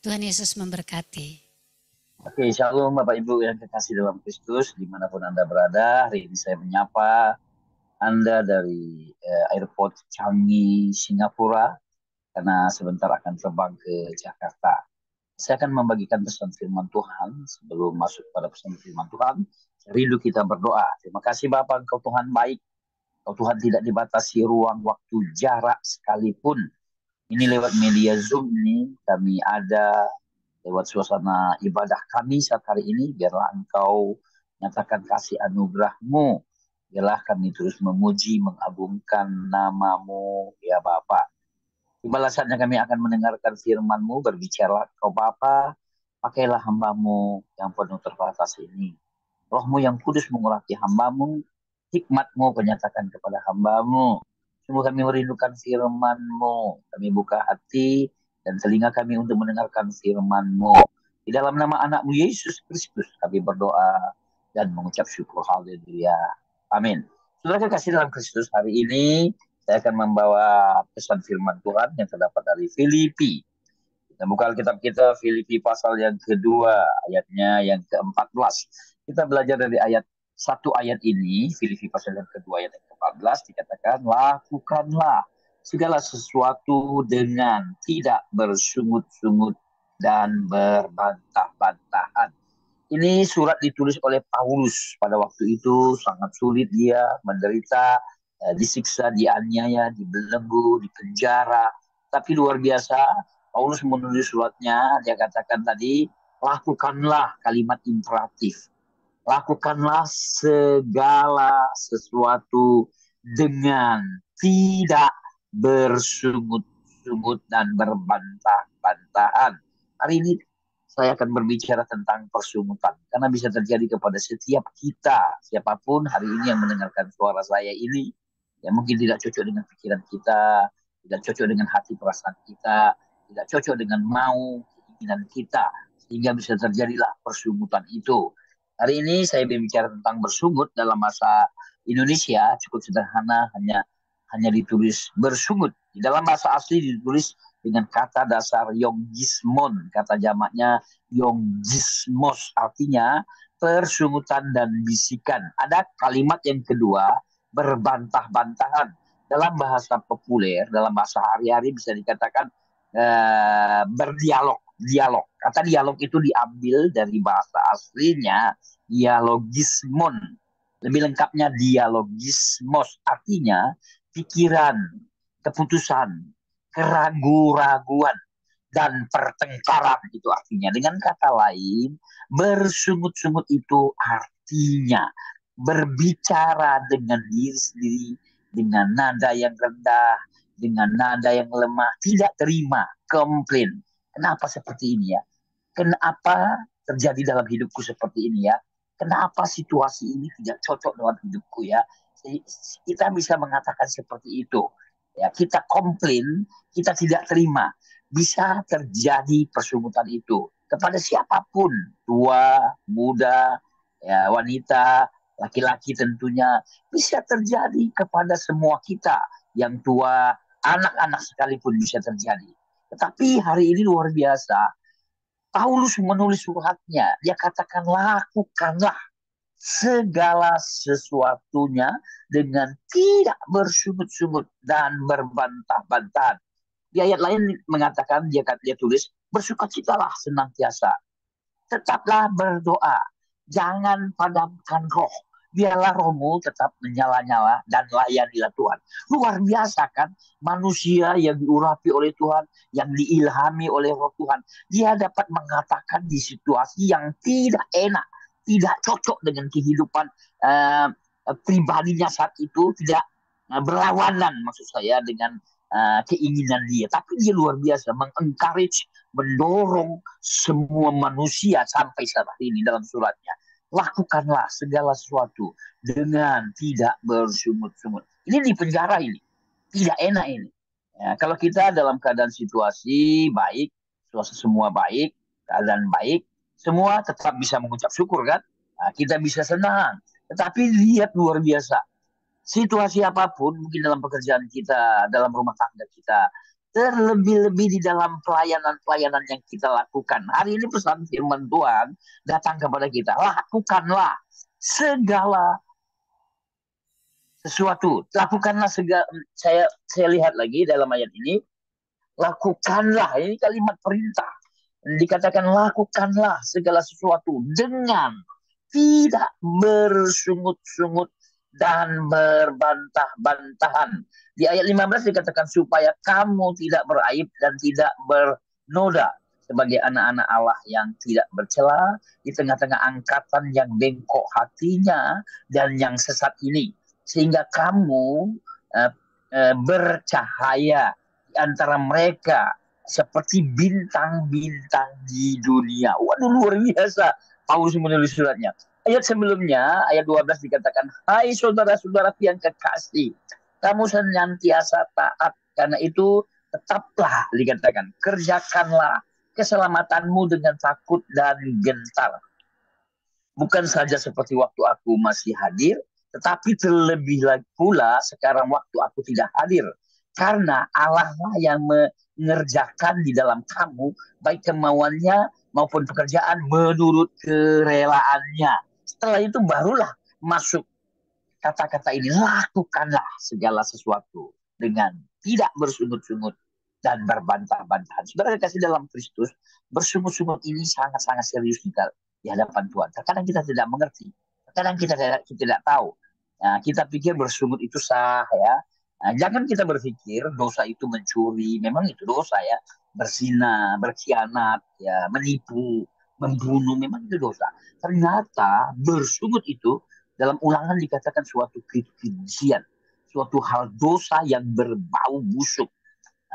Tuhan Yesus memberkati. Oke, shalom Bapak Ibu yang kekasih dalam Kristus, dimanapun Anda berada. Hari ini saya menyapa Anda dari airport Changi, Singapura, karena sebentar akan terbang ke Jakarta. Saya akan membagikan pesan firman Tuhan. Sebelum masuk pada pesan firman Tuhan, saya rindu kita berdoa. Terima kasih Bapak, Engkau Tuhan baik. Engkau Tuhan tidak dibatasi ruang, waktu, jarak sekalipun. Ini lewat media Zoom ini, kami ada lewat suasana ibadah kami saat hari ini. Biarlah Engkau nyatakan kasih anugerah-Mu. Biarlah kami terus memuji, mengagungkan nama-Mu, ya Bapa. Balasannya kami akan mendengarkan firman-Mu, berbicara Kau Bapa, pakailah hamba-Mu yang penuh terbatas ini. Roh-Mu yang kudus mengurapi hamba-Mu, hikmat-Mu penyatakan kepada hamba-Mu. Sungguh kami merindukan firman-Mu. Kami buka hati dan telinga kami untuk mendengarkan firman-Mu. Di dalam nama anak-Mu Yesus Kristus kami berdoa dan mengucap syukur. Haleluya. Amin. Saudara kekasih dalam Kristus, hari ini saya akan membawa pesan firman Tuhan yang terdapat dari Filipi. Kita buka Alkitab kita, Filipi pasal yang kedua, ayatnya yang ke-14. Kita belajar dari satu ayat ini, Filipi pasal yang kedua, ayat yang ke-14, dikatakan, lakukanlah segala sesuatu dengan tidak bersungut-sungut dan berbantah-bantahan. Ini surat ditulis oleh Paulus. Pada waktu itu sangat sulit dia menderita, disiksa, dianiaya, dibelenggu, dipenjara. Tapi luar biasa, Paulus menulis suratnya, dia katakan tadi, lakukanlah, kalimat imperatif. Lakukanlah segala sesuatu dengan tidak bersungut-sungut dan berbantah-bantahan. Hari ini saya akan berbicara tentang persungutan, karena bisa terjadi kepada setiap kita, siapapun hari ini yang mendengarkan suara saya ini, yang mungkin tidak cocok dengan pikiran kita, tidak cocok dengan hati perasaan kita, tidak cocok dengan mau keinginan kita, sehingga bisa terjadilah persungutan itu. Hari ini saya berbicara tentang bersungut dalam bahasa Indonesia, cukup sederhana, hanya ditulis bersungut. Di dalam bahasa asli ditulis dengan kata dasar yongismon, kata jamaknya yongismos, artinya persungutan dan bisikan. Ada kalimat yang kedua, berbantah-bantahan. Dalam bahasa populer, dalam bahasa hari-hari bisa dikatakan berdialog. Dialog. Kata dialog itu diambil dari bahasa aslinya dialogismon. Lebih lengkapnya dialogismos, artinya pikiran, keputusan, keraguan-raguan, dan pertengkaran itu artinya. Dengan kata lain, bersungut-sungut itu artinya berbicara dengan diri sendiri, dengan nada yang rendah, dengan nada yang lemah, tidak terima, komplain. Kenapa seperti ini ya? Kenapa terjadi dalam hidupku seperti ini ya? Kenapa situasi ini tidak cocok dengan hidupku ya? Kita bisa mengatakan seperti itu. Ya, kita komplain, kita tidak terima. Bisa terjadi persungutan itu kepada siapapun, tua, muda, ya, wanita, laki-laki tentunya, bisa terjadi kepada semua kita yang tua, anak-anak sekalipun bisa terjadi. Tetapi hari ini luar biasa, Paulus menulis suratnya, dia katakan lakukanlah segala sesuatunya dengan tidak bersungut-sungut dan berbantah-bantahan. Di ayat lain mengatakan, dia tulis, bersukacitalah senantiasa, tetaplah berdoa, jangan padamkan roh. Biarlah rohmu tetap menyala-nyala dan layanilah Tuhan. Luar biasa kan, manusia yang diurapi oleh Tuhan, yang diilhami oleh roh Tuhan, dia dapat mengatakan di situasi yang tidak enak, tidak cocok dengan kehidupan pribadinya saat itu, tidak berlawanan maksud saya dengan keinginan dia. Tapi dia luar biasa mengencourage, mendorong semua manusia sampai saat ini dalam suratnya. Lakukanlah segala sesuatu dengan tidak bersungut-sungut. Ini di penjara ini. Tidak enak ini. Ya, kalau kita dalam keadaan situasi baik, semua baik, keadaan baik, semua tetap bisa mengucap syukur kan? Nah, kita bisa senang. Tetapi lihat luar biasa, situasi apapun, mungkin dalam pekerjaan kita, dalam rumah tangga kita, terlebih-lebih di dalam pelayanan-pelayanan yang kita lakukan. Hari ini pesan firman Tuhan datang kepada kita, lakukanlah segala sesuatu. Lakukanlah segala, saya lihat lagi dalam ayat ini, lakukanlah, ini kalimat perintah. Dikatakan lakukanlah segala sesuatu dengan tidak bersungut-sungut dan berbantah-bantahan. Di ayat 15 dikatakan supaya kamu tidak beraib dan tidak bernoda sebagai anak-anak Allah yang tidak bercela di tengah-tengah angkatan yang bengkok hatinya dan yang sesat ini. Sehingga kamu bercahaya di antara mereka seperti bintang-bintang di dunia. Waduh, luar biasa Paulus menulis suratnya. Ayat sebelumnya, ayat 12 dikatakan, hai saudara-saudaraku yang kekasih, kamu senantiasa taat, karena itu tetaplah dikatakan, kerjakanlah keselamatanmu dengan takut dan gentar. Bukan saja seperti waktu aku masih hadir, tetapi terlebih lagi pula sekarang waktu aku tidak hadir. Karena Allah lah yang mengerjakan di dalam kamu, baik kemauannya maupun pekerjaan menurut kerelaannya. Setelah itu barulah masuk kata-kata ini, lakukanlah segala sesuatu dengan tidak bersungut-sungut dan berbantah-bantahan. Saudara kasih dalam Kristus, bersungut-sungut ini sangat-sangat serius di hadapan Tuhan. Terkadang kita tidak mengerti, terkadang kita tidak tahu. Nah, kita pikir bersungut itu sah ya. Nah, jangan kita berpikir dosa itu mencuri, memang itu dosa ya. Berzina, berkhianat, ya, menipu, membunuh, memang itu dosa. Ternyata bersungut itu dalam Ulangan dikatakan suatu kekejian, suatu hal dosa yang berbau busuk.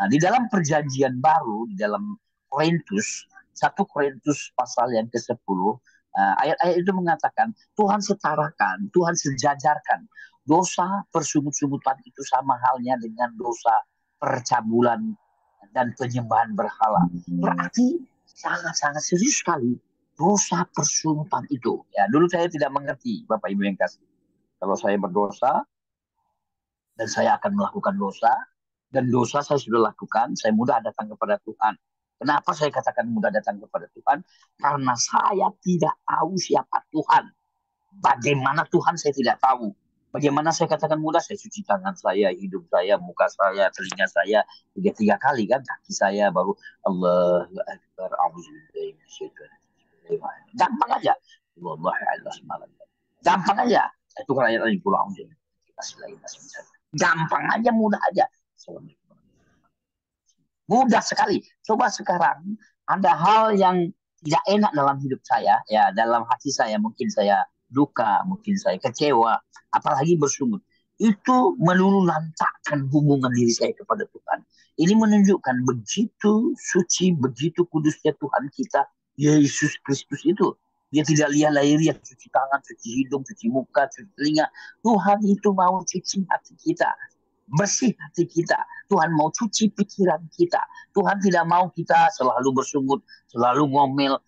Nah, di dalam perjanjian baru, di dalam Korintus, 1 Korintus pasal yang ke-10, ayat-ayat itu mengatakan, Tuhan setarakan, Tuhan sejajarkan. Dosa persungut-sungutan itu sama halnya dengan dosa percabulan dan penyembahan berhala. Berarti sangat-sangat serius sekali dosa persungutan itu. Ya, dulu saya tidak mengerti, Bapak Ibu yang kasih. Kalau saya berdosa dan saya akan melakukan dosa, dan dosa saya sudah lakukan, saya mudah datang kepada Tuhan. Kenapa saya katakan mudah datang kepada Tuhan? Karena saya tidak tahu siapa Tuhan. Bagaimana Tuhan saya tidak tahu. Bagaimana saya katakan mudah? Saya cuci tangan saya, hidung saya, muka saya, telinga saya, tiga kali kan, kaki saya baru Allah Akbar, gampang aja. Gampang aja. Itu kan ayat lagi pulang. Gampang aja, mudah aja. Mudah sekali. Coba sekarang ada hal yang tidak enak dalam hidup saya, ya dalam hati saya, mungkin saya duka, mungkin saya kecewa, apalagi bersungut. Itu melulu lantakkan hubungan diri saya kepada Tuhan. Ini menunjukkan begitu suci, begitu kudusnya Tuhan kita, Yesus Kristus itu. Dia tidak lihat-lihat, cuci tangan, cuci hidung, cuci muka, cuci telinga. Tuhan itu mau cuci hati kita, bersih hati kita. Tuhan mau cuci pikiran kita. Tuhan tidak mau kita selalu bersungut, selalu ngomel,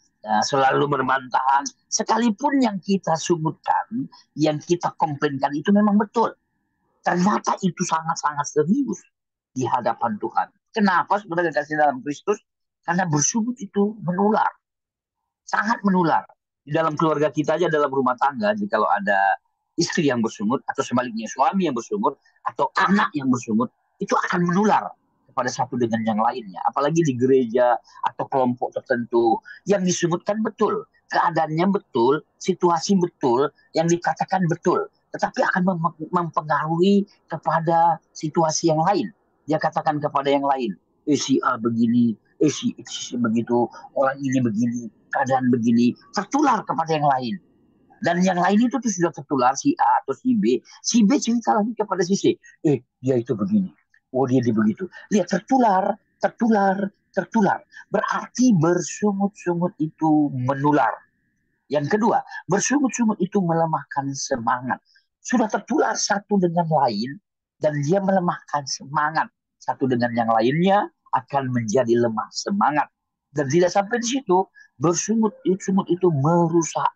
selalu berbantahan. Sekalipun yang kita sungutkan, yang kita komplainkan itu memang betul. Ternyata itu sangat-sangat serius di hadapan Tuhan. Kenapa saudara kasih dalam Kristus? Karena bersungut itu menular. Sangat menular. Di dalam keluarga kita aja, dalam rumah tangga, jikalau ada istri yang bersungut, atau sebaliknya suami yang bersungut, atau anak yang bersungut, itu akan menular kepada satu dengan yang lainnya. Apalagi di gereja atau kelompok tertentu yang disebutkan betul, keadaannya betul, situasi betul, yang dikatakan betul, tetapi akan mempengaruhi kepada situasi yang lain. Dia katakan kepada yang lain, si A begini, si begitu, orang ini begini, keadaan begini, tertular kepada yang lain. Dan yang lain itu tuh sudah tertular, si A atau si B cerita lagi kepada si C. Dia itu begini. Oh, dia begitu. Lihat, tertular. Berarti bersungut-sungut itu menular. Yang kedua, bersungut-sungut itu melemahkan semangat. Sudah tertular satu dengan lain, dan dia melemahkan semangat. Satu dengan yang lainnya akan menjadi lemah semangat. Dan tidak sampai di situ, bersungut-sungut itu merusak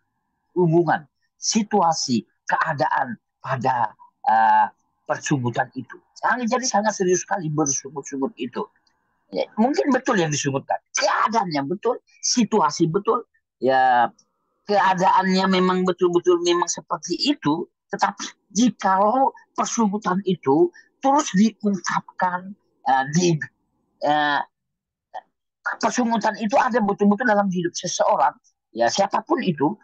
hubungan, situasi, keadaan pada persungutan itu. Jadi sangat serius sekali bersungut-sungut itu. Ya, mungkin betul yang disebutkan. Keadaannya betul, situasi betul. Ya, keadaannya memang betul-betul memang seperti itu. Tetapi jikalau persungutan itu terus diungkapkan, di eh, persungutan itu ada betul-betul dalam hidup seseorang, ya siapapun itu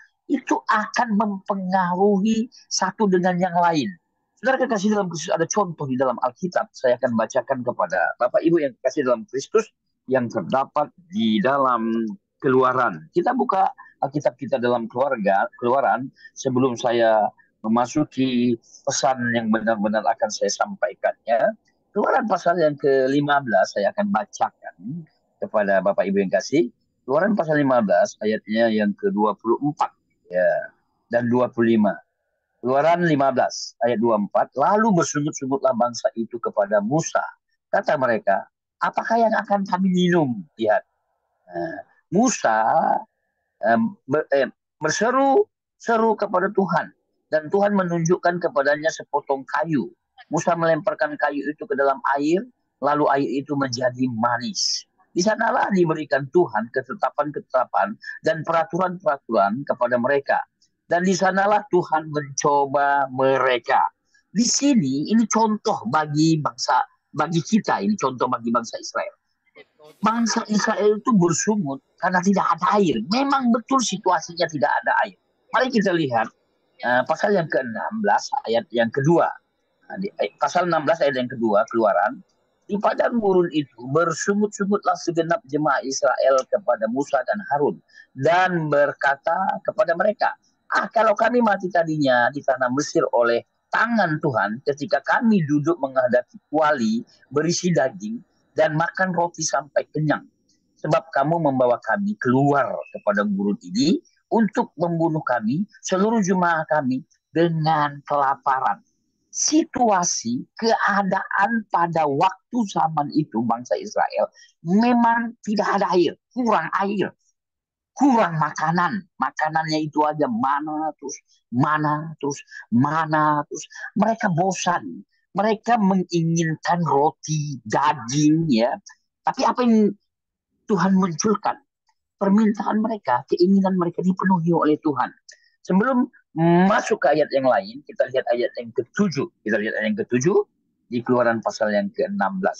akan mempengaruhi satu dengan yang lain. Saudara kekasih dalam Kristus, ada contoh di dalam Alkitab. Saya akan bacakan kepada Bapak Ibu yang kekasih dalam Kristus yang terdapat di dalam Keluaran. Kita buka Alkitab kita dalam Keluaran sebelum saya memasuki pesan yang benar-benar akan saya sampaikannya. Keluaran pasal yang ke-15 saya akan bacakan kepada Bapak Ibu yang kasih. Keluaran pasal 15 ayatnya yang ke-24 ya dan 25. Keluaran 15 ayat 24. Lalu bersungut-sungutlah bangsa itu kepada Musa. Kata mereka, apakah yang akan kami minum? Lihat. Musa berseru kepada Tuhan. Dan Tuhan menunjukkan kepadanya sepotong kayu. Musa melemparkan kayu itu ke dalam air, lalu air itu menjadi manis. Di sanalah diberikan Tuhan ketetapan-ketetapan dan peraturan-peraturan kepada mereka. Dan di sanalah Tuhan mencoba mereka. Di sini ini contoh bagi kita, ini contoh bagi bangsa Israel. Bangsa Israel itu bersungut karena tidak ada air. Memang betul situasinya tidak ada air. Mari kita lihat pasal yang ke-16 ayat yang kedua. Pasal 16 ayat yang kedua, Keluaran. Di padang gurun itu bersungut-sungutlah segenap jemaah Israel kepada Musa dan Harun. Dan berkata kepada mereka, kalau kami mati tadinya di tanah Mesir oleh tangan Tuhan ketika kami duduk menghadapi kuali berisi daging dan makan roti sampai kenyang. Sebab kamu membawa kami keluar kepada gurun ini untuk membunuh kami, seluruh jemaah kami, dengan kelaparan. Situasi, keadaan pada waktu zaman itu bangsa Israel memang tidak ada air, kurang air, kurang makanan. Makanannya itu aja mana terus, mana terus, mana terus. Mereka bosan. Mereka menginginkan roti, daging ya. Tapi apa yang Tuhan munculkan? Permintaan mereka, keinginan mereka dipenuhi oleh Tuhan. Sebelum masuk ke ayat yang lain, kita lihat ayat yang ke-7. Kita lihat ayat yang ke-7 di Keluaran pasal yang ke-16.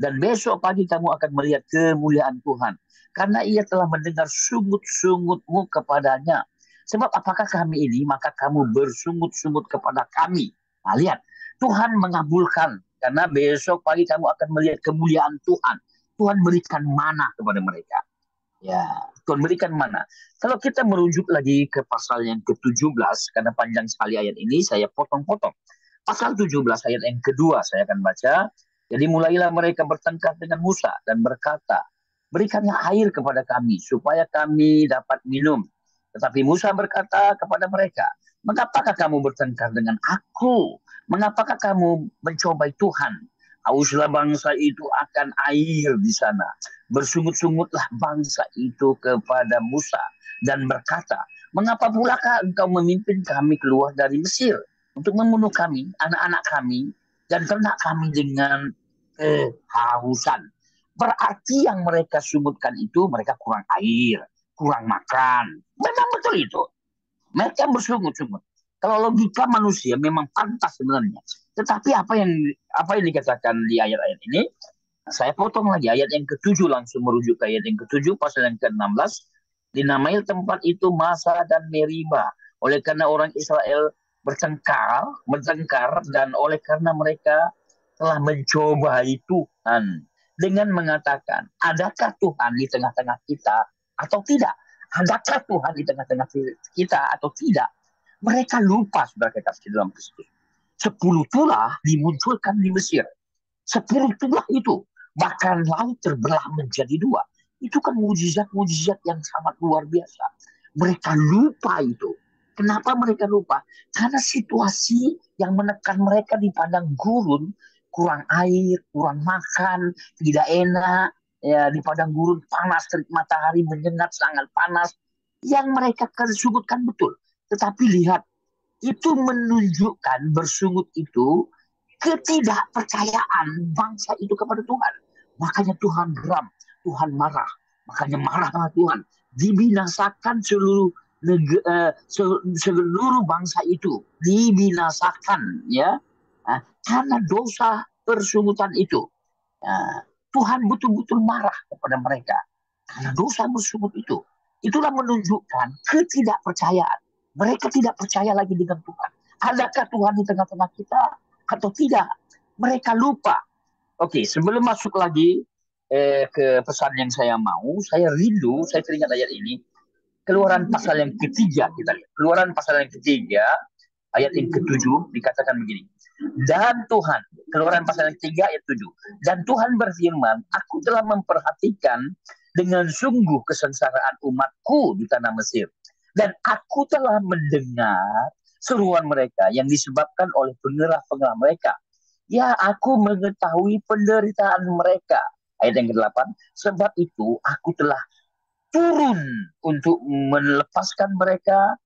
Dan besok pagi kamu akan melihat kemuliaan Tuhan, karena ia telah mendengar sungut-sungutmu kepadanya. Sebab apakah kami ini, maka kamu bersungut-sungut kepada kami. Nah, lihat, Tuhan mengabulkan, karena besok pagi kamu akan melihat kemuliaan Tuhan. Tuhan berikan mana kepada mereka. Ya, Tuhan berikan mana. Kalau kita merujuk lagi ke pasal yang ke-17, karena panjang sekali ayat ini, saya potong-potong. Pasal 17 ayat yang kedua saya akan baca. Jadi mulailah mereka bertengkar dengan Musa dan berkata, berikanlah air kepada kami supaya kami dapat minum. Tetapi Musa berkata kepada mereka, mengapakah kamu bertengkar dengan aku? Mengapakah kamu mencobai Tuhan? Hauslah bangsa itu akan air di sana. Bersungut-sungutlah bangsa itu kepada Musa dan berkata, mengapa pulakah engkau memimpin kami keluar dari Mesir untuk membunuh kami, anak-anak kami, dan ternak kami dengan kehausan? Berarti yang mereka sungutkan itu mereka kurang air, kurang makan. Memang betul itu. Mereka bersungut-sungut. Kalau logika manusia memang pantas sebenarnya. Tetapi apa yang dikatakan di ayat-ayat ini, saya potong lagi ayat yang ke-7 langsung merujuk ke ayat yang ke-7 pasal yang ke-16. Dinamai tempat itu Masa dan Meriba. Oleh karena orang Israel bertengkar dan oleh karena mereka telah mencobai Tuhan dengan mengatakan, adakah Tuhan di tengah-tengah kita atau tidak? Adakah Tuhan di tengah-tengah kita atau tidak? Mereka lupa, saudara kekasih dalam Kristus. 10 tulah dimunculkan di Mesir. 10 tulah itu. Bahkan laut terbelah menjadi 2. Itu kan mujizat-mujizat yang sangat luar biasa. Mereka lupa itu. Kenapa mereka lupa? Karena situasi yang menekan mereka di padang gurun, kurang air, kurang makan, tidak enak, ya di padang gurun panas, terik matahari menyengat, sangat panas, yang mereka kesungutkan betul. Tetapi lihat, itu menunjukkan bersungut itu ketidakpercayaan bangsa itu kepada Tuhan. Makanya Tuhan geram, Tuhan marah. Makanya marah Tuhan. Dibinasakan seluruh bangsa itu. Dibinasakan, ya. Nah, karena dosa persungutan itu. Nah, Tuhan betul-betul marah kepada mereka. Karena dosa bersungut itu. Itulah menunjukkan ketidakpercayaan. Mereka tidak percaya lagi dengan Tuhan. Adakah Tuhan di tengah-tengah kita atau tidak? Mereka lupa. Oke, sebelum masuk lagi ke pesan yang saya mau, saya rindu, saya teringat ayat ini. Keluaran pasal yang ketiga, kita lihat. Keluaran pasal yang ketiga, ayat yang ketujuh, dikatakan begini. Dan Tuhan, keluaran pasal yang ketiga, ayat 7. Dan Tuhan berfirman, aku telah memperhatikan dengan sungguh kesengsaraan umatku di tanah Mesir. Dan aku telah mendengar seruan mereka yang disebabkan oleh pengerah-pengerah mereka. Ya, aku mengetahui penderitaan mereka. Ayat yang ke-8, sebab itu aku telah turun untuk melepaskan mereka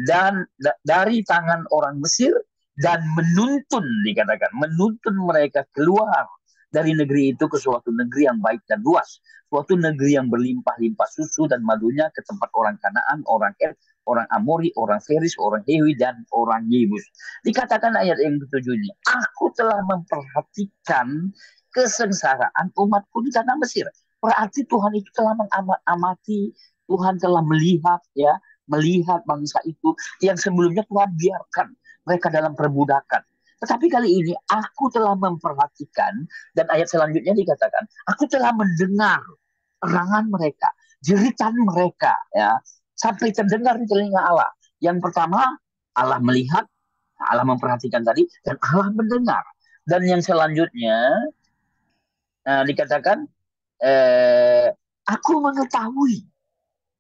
dan dari tangan orang Mesir dan menuntun, dikatakan menuntun mereka keluar dari negeri itu ke suatu negeri yang baik dan luas, suatu negeri yang berlimpah-limpah susu dan madunya, ke tempat orang Kanaan, orang Het, orang Amori, orang Feris, orang Hewi, dan orang Yebus. Dikatakan ayat yang ketujuh ini, aku telah memperhatikan kesengsaraan umatku di tanah Mesir. Berarti Tuhan itu telah mengamati, Tuhan telah melihat, ya, melihat bangsa itu yang sebelumnya Tuhan biarkan mereka dalam perbudakan. Tetapi kali ini aku telah memperhatikan, dan ayat selanjutnya dikatakan, aku telah mendengar erangan mereka, jeritan mereka, ya, sampai terdengar di telinga Allah. Yang pertama, Allah melihat, Allah memperhatikan tadi, dan Allah mendengar. Dan yang selanjutnya dikatakan, aku mengetahui.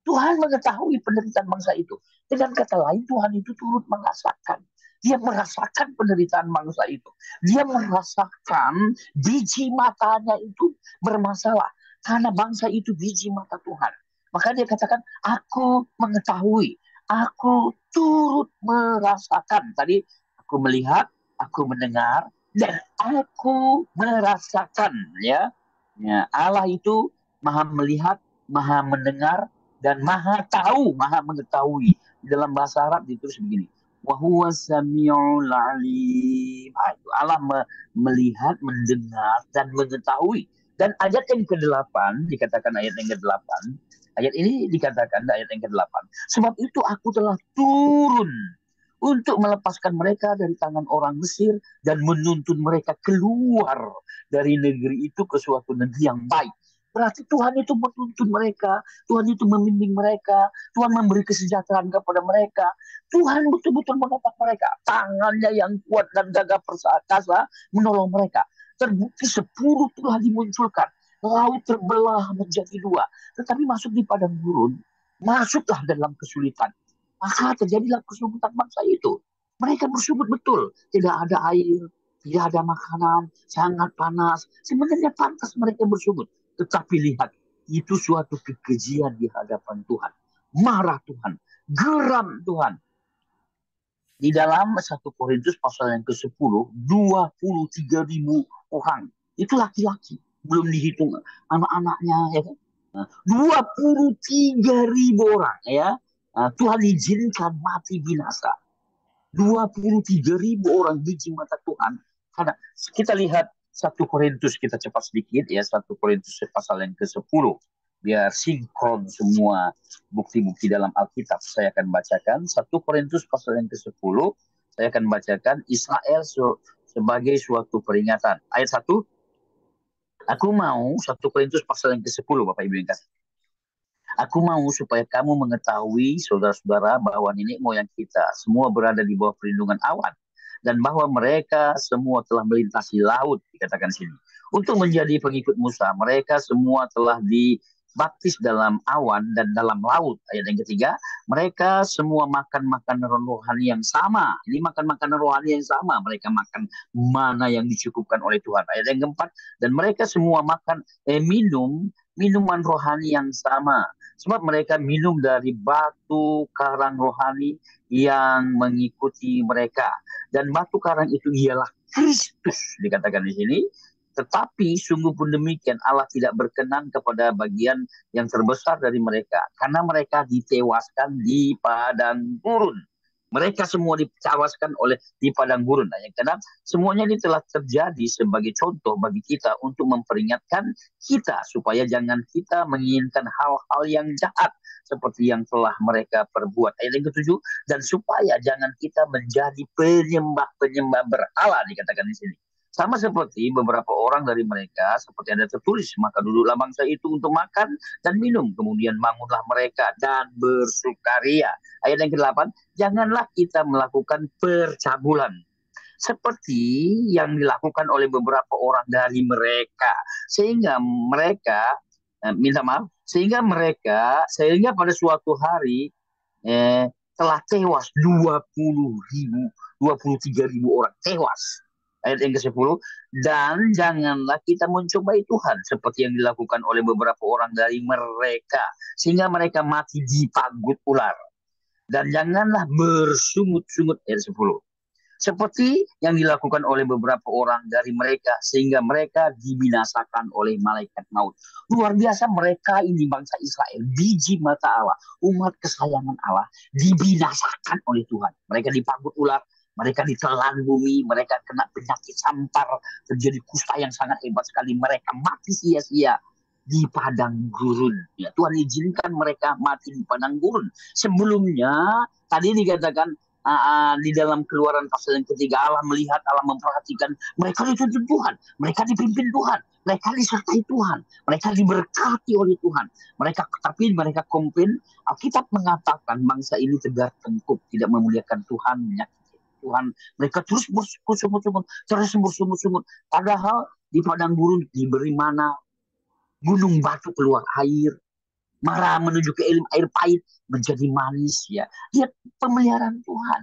Tuhan mengetahui penderitaan bangsa itu. Dengan kata lain, Tuhan itu turut merasakan. Dia merasakan penderitaan bangsa itu. Dia merasakan biji matanya itu bermasalah. Karena bangsa itu biji mata Tuhan. Maka dia katakan, aku mengetahui. Aku turut merasakan. Tadi aku melihat, aku mendengar, dan aku merasakan. Ya, Allah itu maha melihat, maha mendengar, dan maha tahu, maha mengetahui. Dalam bahasa Arab ditulis begini, wahuwa samiul alim. Allah melihat, mendengar, dan mengetahui. Dan ayat yang ke-8, dikatakan ayat yang ke-8, ayat ini dikatakan ayat yang ke-8, sebab itu aku telah turun untuk melepaskan mereka dari tangan orang Mesir dan menuntun mereka keluar dari negeri itu ke suatu negeri yang baik. Berarti Tuhan itu menuntun mereka, Tuhan itu membimbing mereka, Tuhan memberi kesejahteraan kepada mereka. Tuhan betul-betul menopang mereka. Tangannya yang kuat dan gagah perkasa menolong mereka. Terbukti 10 telah dimunculkan. Laut terbelah menjadi 2. Tetapi masuk di padang gurun, masuklah dalam kesulitan. Maka terjadilah kesulitan bangsa itu. Mereka bersungut betul. Tidak ada air, tidak ada makanan, sangat panas. Sebenarnya pantas mereka bersungut. Tetapi lihat, itu suatu kekejian di hadapan Tuhan. Marah Tuhan, geram Tuhan. Di dalam 1 Korintus pasal yang ke-10, 23.000 orang. Itu laki-laki. Belum dihitung anak-anaknya. Ya kan? 23.000 orang. Ya. Tuhan izinkan mati binasa. 23.000 orang biji mata Tuhan. Karena kita lihat 1 Korintus, kita cepat sedikit ya, 1 Korintus pasal yang ke-10. Biar sinkron semua bukti-bukti dalam Alkitab. Saya akan bacakan 1 Korintus pasal yang ke-10. Saya akan bacakan Israel sebagai suatu peringatan. Ayat 1. Aku mau 1 Korintus pasal yang ke-10, Bapak Ibu yang kasih. Aku mau supaya kamu mengetahui, saudara-saudara, bahwa nenek moyang kita semua berada di bawah perlindungan awan. Dan bahwa mereka semua telah melintasi laut, dikatakan sini. Untuk menjadi pengikut Musa, mereka semua telah dibaptis dalam awan dan dalam laut. Ayat yang ketiga, mereka semua makan makanan rohani yang sama. Ini makan makanan rohani yang sama. Mereka makan mana yang dicukupkan oleh Tuhan. Ayat yang keempat, dan mereka semua makan minum minuman rohani yang sama. Sebab mereka minum dari batu karang rohani yang mengikuti mereka. Dan batu karang itu ialah Kristus, dikatakan di sini. Tetapi sungguh pun demikian, Allah tidak berkenan kepada bagian yang terbesar dari mereka. Karena mereka ditewaskan di padang gurun. Mereka semua ditewaskan di padang gurun. Nah, yang kedua, semuanya ini telah terjadi sebagai contoh bagi kita untuk memperingatkan kita supaya jangan kita menginginkan hal-hal yang jahat seperti yang telah mereka perbuat. Ayat yang ketujuh, dan supaya jangan kita menjadi penyembah-penyembah berhala, dikatakan di sini. Sama seperti beberapa orang dari mereka, seperti ada tertulis, maka duduklah bangsa itu untuk makan dan minum. Kemudian bangunlah mereka dan bersukaria. Ayat yang ke-8, janganlah kita melakukan percabulan seperti yang dilakukan oleh beberapa orang dari mereka, sehingga mereka minta maaf, sehingga pada suatu hari telah tewas 23.000 orang tewas. Ayat yang ke-10, dan janganlah kita mencobai Tuhan seperti yang dilakukan oleh beberapa orang dari mereka, sehingga mereka mati dipagut ular. Dan janganlah bersungut-sungut, ayat 10, seperti yang dilakukan oleh beberapa orang dari mereka, sehingga mereka dibinasakan oleh malaikat maut. Luar biasa, mereka ini bangsa Israel, biji mata Allah, umat kesayangan Allah, dibinasakan oleh Tuhan. Mereka dipagut ular, mereka ditelan bumi, mereka kena penyakit sampar, terjadi kusta yang sangat hebat sekali, mereka mati sia-sia di padang gurun. Ya, Tuhan izinkan mereka mati di padang gurun. Sebelumnya tadi dikatakan di dalam Keluaran pasal yang ketiga, Allah melihat, Allah memperhatikan mereka dituntun Tuhan, mereka dipimpin Tuhan, mereka disertai Tuhan, mereka diberkati oleh Tuhan. Tapi mereka komplain. Alkitab mengatakan bangsa ini tegar tengkuk, tidak memuliakan Tuhan, menyakiti Tuhan. Mereka terus bersungut-sungut, terus bersungut-sungut. Padahal di padang gurun diberi mana, gunung batu keluar air, marah menuju ke air pahit menjadi manis, ya. Lihat pemeliharaan Tuhan.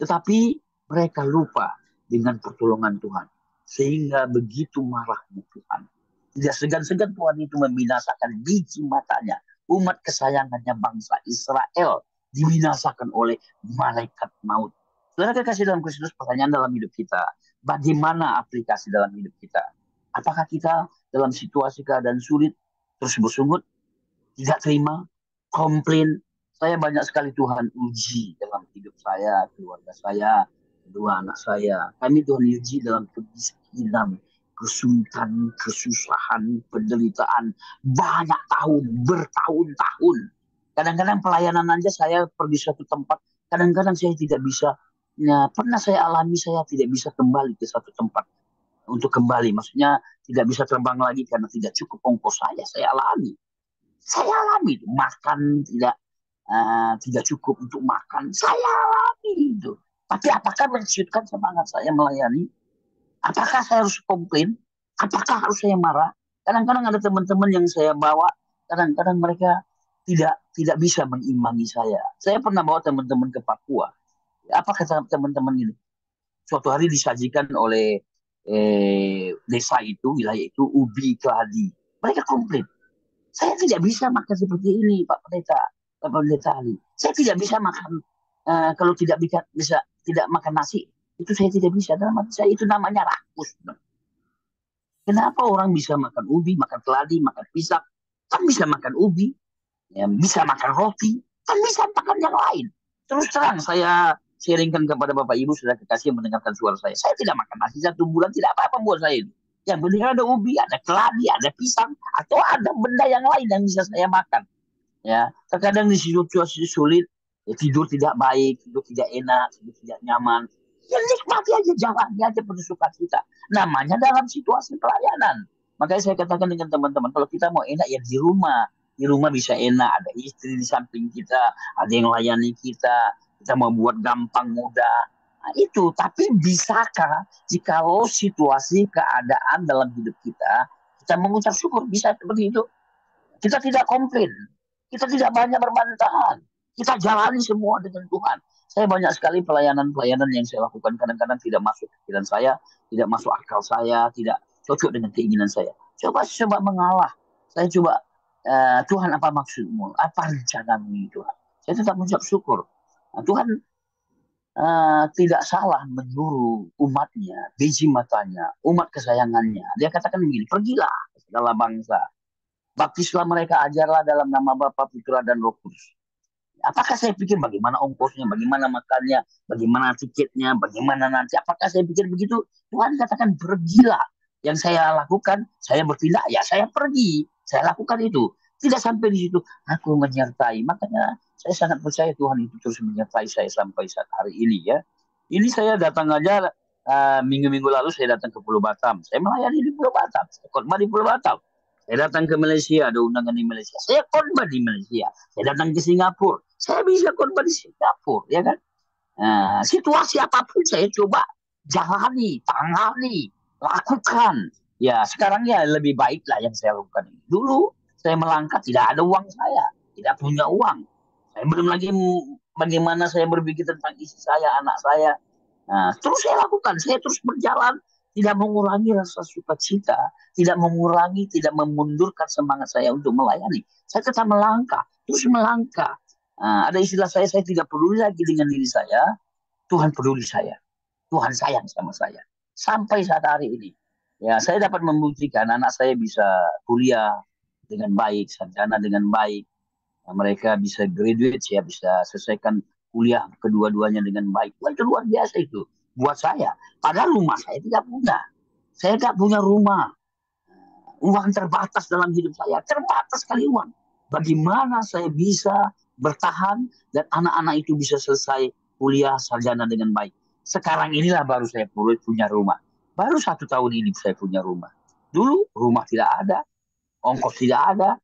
Tetapi mereka lupa dengan pertolongan Tuhan. Sehingga begitu marahnya Tuhan. Tidak segan-segan Tuhan itu membinasakan biji matanya. Umat kesayangannya bangsa Israel dibinasakan oleh malaikat maut. Saudara kekasih dalam Kristus, pertanyaan dalam hidup kita, bagaimana aplikasi dalam hidup kita? Apakah kita dalam situasi keadaan sulit terus bersungut, tidak terima, komplain? Saya banyak sekali Tuhan uji dalam hidup saya, keluarga saya, dua anak saya. Kami Tuhan uji dalam kemiskinan, kesulitan, kesusahan, penderitaan, banyak tahun, bertahun-tahun. Kadang-kadang pelayanan aja saya pergi suatu tempat, kadang-kadang saya tidak bisa. Nah, pernah saya alami, saya tidak bisa kembali ke satu tempat untuk kembali. Maksudnya tidak bisa terbang lagi karena tidak cukup ongkos saya alami. Saya alami itu. Makan tidak cukup untuk makan. Saya alami itu. Tapi apakah mensyutkan semangat saya melayani? Apakah saya harus komplain? Apakah harus saya marah? Kadang-kadang ada teman-teman yang saya bawa, kadang-kadang mereka tidak bisa mengimbangi saya. Saya pernah bawa teman-teman ke Papua. Apa kata teman-teman ini? Suatu hari disajikan oleh desa itu, wilayah itu, ubi keladi. Mereka komplain. Saya tidak bisa makan seperti ini, Pak Pendeta Ali. Saya tidak bisa makan kalau bisa tidak makan nasi. Itu saya tidak bisa. Dalam hati saya itu namanya rakus. Kenapa orang bisa makan ubi, makan keladi, makan pisang? Kan bisa makan ubi, ya, bisa makan roti, kan bisa makan yang lain. Terus terang saya sharingkan kepada Bapak Ibu sudah kekasih yang mendengarkan suara saya. Saya tidak makan nasi 1 bulan, tidak apa-apa buat saya. Yang penting ada ubi, ada keladi, ada pisang, atau ada benda yang lain yang bisa saya makan. Ya, terkadang di situasi sulit, ya, tidur tidak baik, tidur tidak enak, tidur tidak nyaman. Ya nikmati aja, jalani aja penuh sukacita. Namanya dalam situasi pelayanan. Makanya saya katakan dengan teman-teman, kalau kita mau enak ya di rumah. Di rumah bisa enak, ada istri di samping kita, ada yang layani kita mau buat gampang, mudah. Nah, itu, tapi bisakah jikalau situasi keadaan dalam hidup kita mengucap syukur, bisa seperti itu? Kita tidak komplain, kita tidak banyak berbantahan, kita jalani semua dengan Tuhan. Saya banyak sekali pelayanan-pelayanan yang saya lakukan, kadang-kadang tidak masuk pikiran saya, tidak masuk akal saya, tidak cocok dengan keinginan saya. Coba mengalah. Saya coba, Tuhan apa maksudmu? Apa rencanamu Tuhan? Saya tetap mengucap syukur. Nah, Tuhan tidak salah menyuruh umatnya, biji matanya, umat kesayangannya. Dia katakan begini, pergilah ke segala bangsa, baptislah mereka, ajarlah dalam nama Bapa, Putra, dan Roh Kudus. Apakah saya pikir bagaimana ongkosnya, bagaimana makannya, bagaimana tiketnya, bagaimana nanti? Apakah saya pikir begitu? Tuhan katakan pergilah. Yang saya lakukan, saya bertindak, ya saya pergi. Saya lakukan itu. Tidak sampai di situ, aku menyertai. Makanya saya sangat percaya Tuhan itu terus menyertai saya sampai saat hari ini ya. Ini saya datang aja minggu-minggu lalu saya datang ke Pulau Batam. Saya melayani di Pulau Batam. Saya khotbah di Pulau Batam. Saya datang ke Malaysia, ada undangan di Malaysia. Saya khotbah di Malaysia. Saya datang ke Singapura, saya bisa khotbah di Singapura, ya kan? Nah, situasi apapun saya coba jalani, tangani, lakukan. Ya, sekarang ya lebih baik lah yang saya lakukan ini. Dulu saya melangkah tidak ada uang saya, tidak punya uang. Saya belum lagi bagaimana saya berpikir tentang istri saya, anak saya. Nah, terus saya lakukan, saya terus berjalan, tidak mengurangi rasa sukacita, tidak mengurangi, tidak memundurkan semangat saya untuk melayani. Saya tetap melangkah, terus melangkah. Ada istilah saya tidak peduli lagi dengan diri saya, Tuhan peduli saya. Tuhan sayang sama saya. Sampai saat hari ini. Ya, saya dapat membuktikan anak saya bisa kuliah dengan baik, sarjana dengan baik. Mereka bisa graduate, saya bisa selesaikan kuliah kedua-duanya dengan baik. Wah, itu luar biasa itu buat saya. Padahal rumah saya tidak punya. Saya tidak punya rumah. Uang terbatas dalam hidup saya, terbatas sekali uang. Bagaimana saya bisa bertahan dan anak-anak itu bisa selesai kuliah sarjana dengan baik. Sekarang inilah baru saya punya rumah. Baru 1 tahun ini saya punya rumah. Dulu rumah tidak ada, ongkos tidak ada,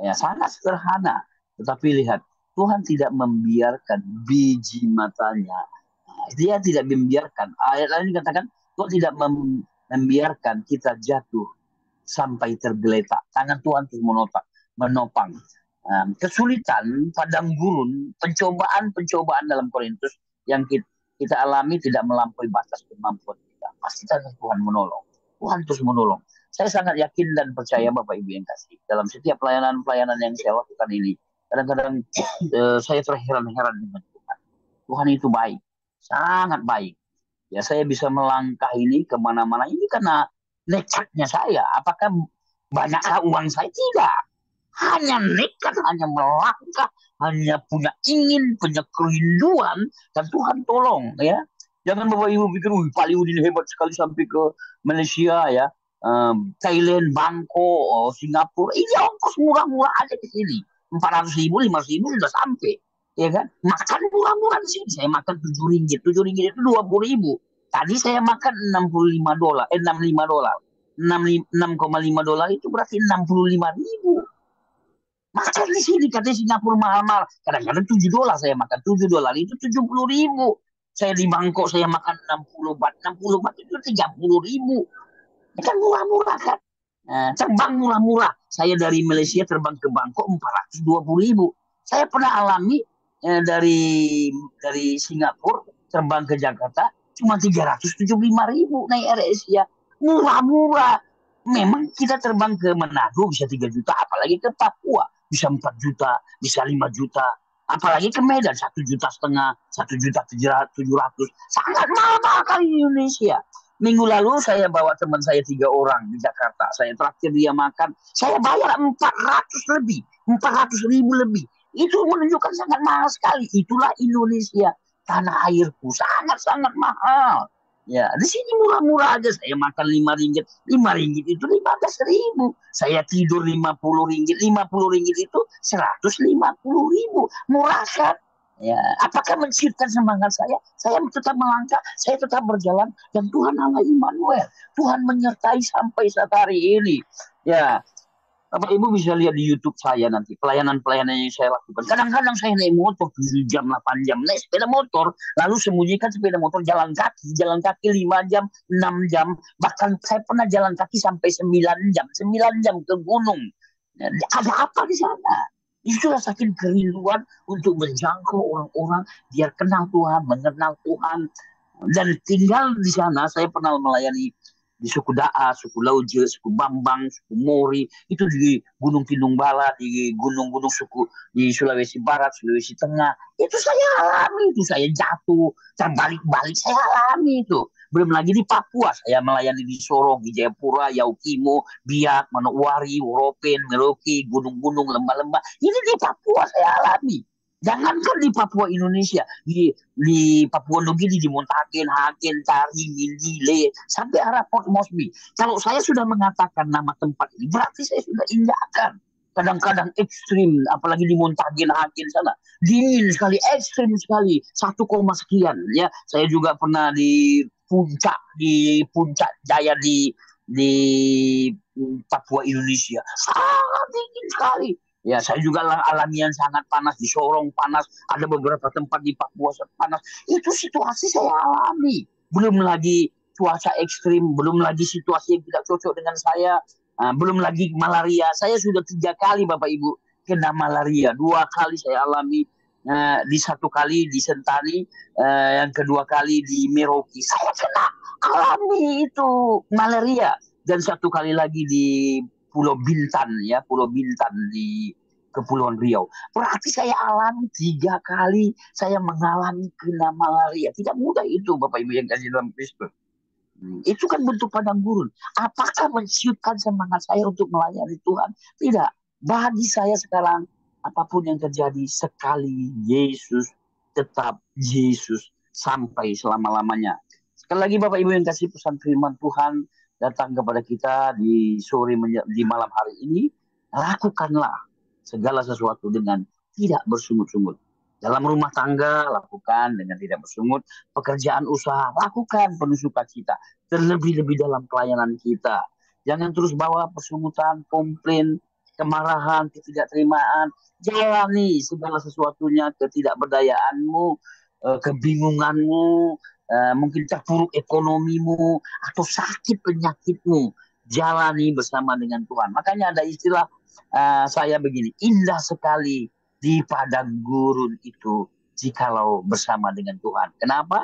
ya sangat sederhana. Tetapi lihat, Tuhan tidak membiarkan biji matanya. Dia tidak membiarkan. Ayat lain dikatakan, Tuhan tidak membiarkan kita jatuh sampai tergeletak. Tangan Tuhan terus menopang. Kesulitan, padang gurun, pencobaan dalam Korintus yang kita alami tidak melampaui batas kemampuan kita. Pasti Tuhan menolong. Tuhan terus menolong. Saya sangat yakin dan percaya Bapak Ibu yang kasih. Dalam setiap pelayanan-pelayanan yang saya lakukan ini, kadang-kadang saya terheran-heran dengan Tuhan. Tuhan itu baik, sangat baik. Ya, saya bisa melangkah ini kemana-mana. Ini karena nekatnya saya. Apakah banyakkah uang saya? Tidak. Hanya nekat, hanya melangkah, hanya punya ingin, punya kerinduan, dan Tuhan tolong ya. Jangan Bapak Ibu pikir, wih Pak Liudin hebat sekali sampai ke Malaysia ya, Thailand, Bangkok, Singapura. Ini ongkos murah-murah aja di sini. 400.000, 500.000 sudah sampai. Ya kan? Makan murah-murah di sini. Saya makan 7 ringgit. 7 ringgit itu 20.000. Tadi saya makan $65. $65. 6,5 dolar itu berarti 65.000. Makan di sini katanya Singapura mahal-mahal. Kadang-kadang $7 saya makan. $7 itu 70.000. Saya di Bangkok saya makan 60 baht. 60 baht itu 30.000. Ya kan murah-murah kan. Terbang murah-murah. Saya dari Malaysia terbang ke Bangkok 420.000. Saya pernah alami dari Singapura terbang ke Jakarta cuma 375.000 naik Air Asia. Murah-murah. Memang kita terbang ke Manado bisa 3 juta, apalagi ke Papua bisa 4 juta, bisa 5 juta. Apalagi ke Medan 1,5 juta, 1,700.000. Sangat mahal kali di Indonesia. Minggu lalu saya bawa teman saya 3 orang di Jakarta. Saya traktir dia makan. Saya bayar 400.000 lebih. Itu menunjukkan sangat mahal sekali. Itulah Indonesia. Tanah airku sangat-sangat mahal. Ya, di sini murah-murah aja. Saya makan 5 ringgit. 5 ringgit itu 15.000. Saya tidur 50 ringgit. 50 ringgit itu 150.000. Murah kan? Ya, apakah menciptakan semangat saya? Saya tetap melangkah, saya tetap berjalan, dan Tuhan Allah Immanuel. Tuhan menyertai sampai saat hari ini. Ya, Bapak Ibu bisa lihat di YouTube saya nanti pelayanan-pelayanan yang saya lakukan. Kadang-kadang saya naik motor 7 jam, 8 jam, naik sepeda motor, lalu sembunyikan sepeda motor, jalan kaki 5 jam, 6 jam, bahkan saya pernah jalan kaki sampai 9 jam ke gunung. Ada apa di sana? Itulah saking kerinduan untuk menjangkau orang-orang biar kenal Tuhan, mengenal Tuhan, dan tinggal di sana. Saya pernah melayani di suku Daa, suku Lauje, suku Bambang, suku Mori, itu di Gunung Kidung-Bala, di gunung-gunung suku di Sulawesi Barat, Sulawesi Tengah, itu saya alami, itu saya jatuh, terbalik-balik, saya alami itu. Belum lagi di Papua, saya melayani di Sorong, di Jayapura, Yaukimo, Biak, Manokwari, Woropen, Merauke, gunung-gunung, lembah-lembah. Ini di Papua saya alami. Jangankan di Papua Indonesia, di Papua Nugini, di Montagen, Hagen, Tari, Mindile, sampai arah Port Moresby. Kalau saya sudah mengatakan nama tempat ini, berarti saya sudah indahkan. Kadang-kadang ekstrim, apalagi di Montagen, Hagen sana, dingin sekali, ekstrim sekali, 1, sekian. Ya, saya juga pernah di puncak Jaya di Papua Indonesia, sangat dingin sekali. Ya, saya juga alami yang sangat panas di Sorong panas, ada beberapa tempat di Papua panas. Itu situasi saya alami. Belum lagi cuaca ekstrim, belum lagi situasi yang tidak cocok dengan saya, belum lagi malaria. Saya sudah 3 kali Bapak Ibu kena malaria. 2 kali saya alami, di satu kali di Sentani, yang kedua kali di Merauke. Saya kena alami itu malaria, dan 1 kali lagi di Pulau Bintan, ya, Pulau Bintan di Kepulauan Riau. Berarti saya alami 3 kali saya mengalami kena malaria. Tidak mudah itu Bapak Ibu yang kasih dalam Kristus. Itu kan bentuk padang gurun. Apakah mensiutkan semangat saya untuk melayani Tuhan? Tidak. Bagi saya sekarang, apapun yang terjadi, sekali Yesus, tetap Yesus sampai selama-lamanya. Sekali lagi Bapak Ibu yang kasih, pesan firman Tuhan datang kepada kita di di malam hari ini. Lakukanlah segala sesuatu dengan tidak bersungut-sungut. Dalam rumah tangga, lakukan dengan tidak bersungut. Pekerjaan usaha, lakukan penuh sukacita. Terlebih-lebih dalam pelayanan kita. Jangan terus bawa persungutan, komplain, kemarahan, ketidakterimaan. Jalani segala sesuatunya, ketidakberdayaanmu, kebingunganmu, mungkin terpuruk ekonomimu, atau sakit penyakitmu. Jalani bersama dengan Tuhan. Makanya ada istilah, saya begini, indah sekali di padang gurun itu jikalau bersama dengan Tuhan. Kenapa?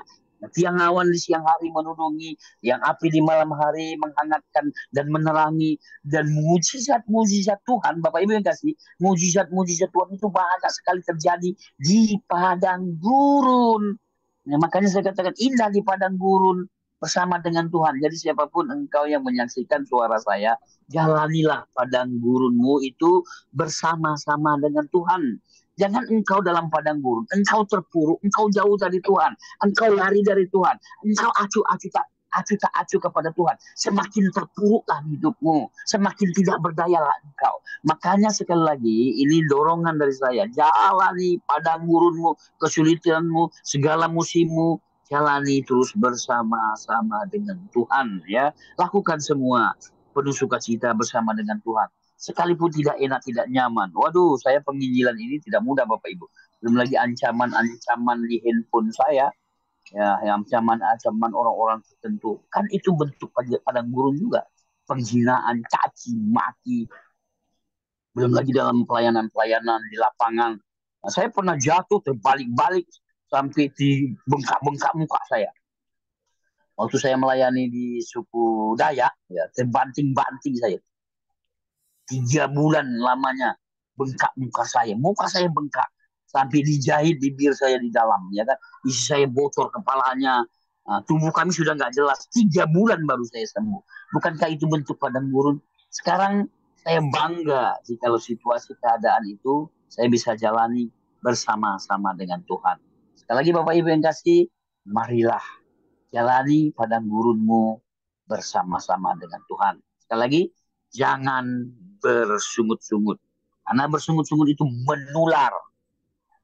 Tiang awan di siang hari menudungi, yang api di malam hari menghangatkan dan menerangi, dan mujizat-mujizat Tuhan, Bapak Ibu yang kasih, mujizat-mujizat Tuhan itu banyak sekali terjadi di padang gurun. Nah, makanya saya katakan indah di padang gurun bersama dengan Tuhan. Jadi siapapun engkau yang menyaksikan suara saya, jalanilah padang gurunmu itu bersama-sama dengan Tuhan. Jangan engkau dalam padang gurun, engkau terpuruk, engkau jauh dari Tuhan, engkau lari dari Tuhan, engkau acuh kepada Tuhan. Semakin terpuruklah hidupmu, semakin tidak berdayalah engkau. Makanya sekali lagi, ini dorongan dari saya, jalani padang gurunmu, kesulitanmu, segala musimmu, jalani terus bersama-sama dengan Tuhan, ya. Lakukan semua penuh sukacita bersama dengan Tuhan. Sekalipun tidak enak, tidak nyaman. Waduh, saya penginjilan ini tidak mudah Bapak Ibu. Belum lagi ancaman-ancaman di handphone saya, ya, ancaman-ancaman orang-orang tertentu. Kan itu bentuk padang gurun juga. Penghinaan, caci, maki. Belum lagi dalam pelayanan-pelayanan di lapangan. Nah, saya pernah jatuh terbalik-balik sampai di bengkak-bengkak muka saya. Waktu saya melayani di suku Dayak, ya, terbanting-banting saya. 3 bulan lamanya bengkak muka saya bengkak sampai dijahit bibir saya di dalam, ya kan, isi saya bocor kepalanya. Tubuh kami sudah nggak jelas. 3 bulan baru saya sembuh. Bukankah itu bentuk padang gurun? Sekarang saya bangga jika situasi keadaan itu saya bisa jalani bersama-sama dengan Tuhan. Sekali lagi Bapak Ibu yang kasih, marilah jalani padang gurunmu bersama-sama dengan Tuhan. Sekali lagi, jangan bersungut-sungut. Karena bersungut-sungut itu menular.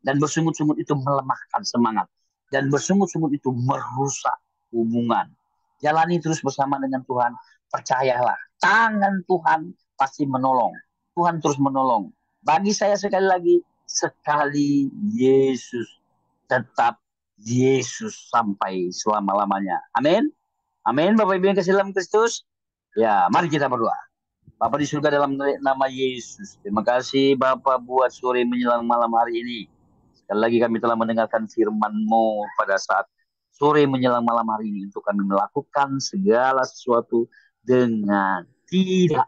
Dan bersungut-sungut itu melemahkan semangat. Dan bersungut-sungut itu merusak hubungan. Jalani terus bersama dengan Tuhan. Percayalah, tangan Tuhan pasti menolong. Tuhan terus menolong. Bagi saya sekali lagi, sekali Yesus, tetap Yesus sampai selama-lamanya. Amin. Amin. Bapak Ibu yang kasih dalam Kristus. Ya, mari kita berdoa. Bapa di surga, dalam nama Yesus, terima kasih Bapak buat sore menjelang malam hari ini. Sekali lagi kami telah mendengarkan firman-Mu pada saat sore menjelang malam hari ini, untuk kami melakukan segala sesuatu dengan tidak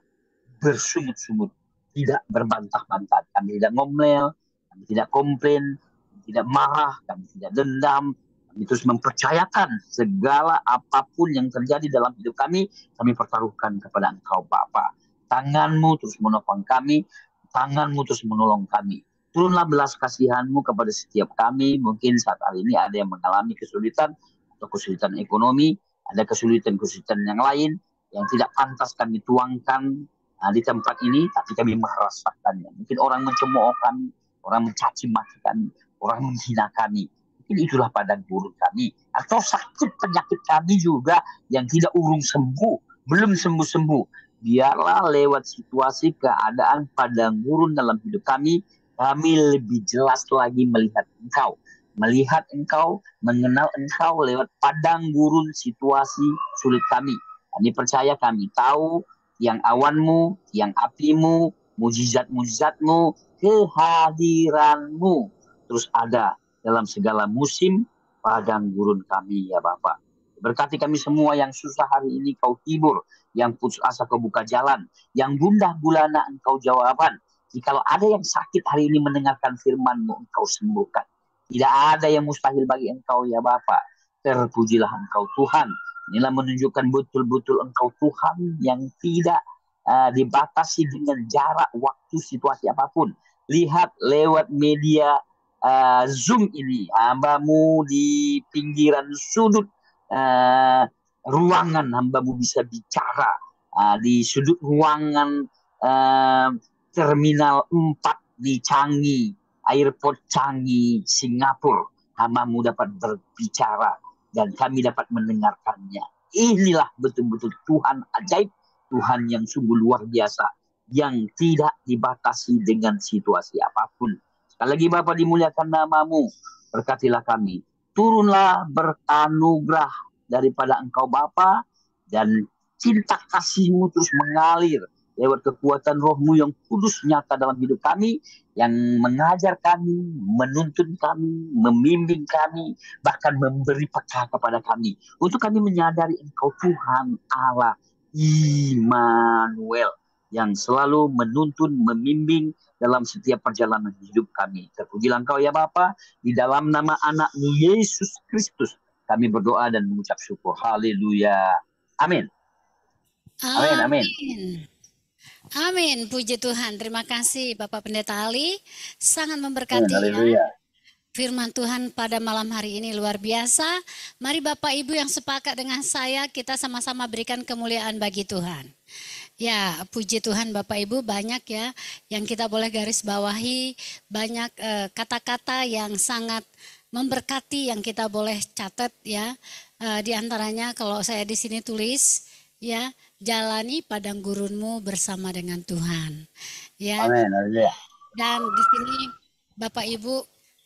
bersungut-sungut, tidak berbantah-bantah. Kami tidak ngomel, kami tidak komplain, kami tidak marah, kami tidak dendam. Kami terus mempercayakan segala apapun yang terjadi dalam hidup kami pertaruhkan kepada Engkau Bapa. Tanganmu terus menopang kami, tanganmu terus menolong kami. Turunlah belas kasihanmu kepada setiap kami. Mungkin saat hari ini ada yang mengalami kesulitan atau kesulitan ekonomi, ada kesulitan-kesulitan yang lain yang tidak pantas kami tuangkan di tempat ini, tapi kami merasakannya. Mungkin orang mencemooh kami, orang mencaci maki kami, orang menghina kami. Mungkin itulah padang gurun kami. Atau sakit penyakit kami juga yang tidak urung sembuh, belum sembuh-sembuh. Biarlah lewat situasi keadaan padang gurun dalam hidup kami lebih jelas lagi melihat Engkau. Melihat Engkau, mengenal Engkau lewat padang gurun situasi sulit kami. Kami percaya, kami tahu yang awanmu, yang apimu, mujizat-mujizatmu, kehadiranmu terus ada dalam segala musim padang gurun kami ya Bapak. Berkati kami semua yang susah hari ini kau hibur, yang putus asa kau buka jalan, yang gundah gulana engkau jawaban. Jikalau ada yang sakit hari ini mendengarkan firman-Mu, engkau sembuhkan. Tidak ada yang mustahil bagi engkau ya Bapak. Terpujilah engkau Tuhan. Inilah menunjukkan betul-betul engkau Tuhan yang tidak dibatasi dengan jarak, waktu, situasi apapun. Lihat lewat media Zoom ini, hambamu di pinggiran sudut ruangan, hambamu bisa bicara. Di sudut ruangan Terminal 4 di Changi, Airport Changi, Singapura, hambamu dapat berbicara dan kami dapat mendengarkannya. Inilah betul-betul Tuhan ajaib, Tuhan yang sungguh luar biasa, yang tidak dibatasi dengan situasi apapun. Sekali lagi Bapa, dimuliakan namamu, berkatilah kami. Turunlah berkanugerah daripada Engkau Bapa, dan cinta kasih-Mu terus mengalir lewat kekuatan roh-Mu yang kudus nyata dalam hidup kami, yang mengajar kami, menuntun kami, membimbing kami, bahkan memberi peka kepada kami, untuk kami menyadari Engkau Tuhan Allah Immanuel, yang selalu menuntun, membimbing dalam setiap perjalanan hidup kami. Terpujilah Engkau ya Bapa, di dalam nama anak-Mu Yesus Kristus kami berdoa dan mengucap syukur. Haleluya. Amin. Amin, amin. Amin. Amin, puji Tuhan. Terima kasih Bapak Pendeta Ali. Sangat memberkati ya. Haleluya. Firman Tuhan pada malam hari ini luar biasa. Mari Bapak Ibu yang sepakat dengan saya, kita sama-sama berikan kemuliaan bagi Tuhan. Ya, puji Tuhan Bapak Ibu, banyak ya yang kita boleh garis bawahi, banyak kata-kata yang sangat memberkati yang kita boleh catat ya. Di antaranya kalau saya di sini tulis ya, jalani padang gurunmu bersama dengan Tuhan. Ya. Amin. Haleluya. Dan di sini Bapak Ibu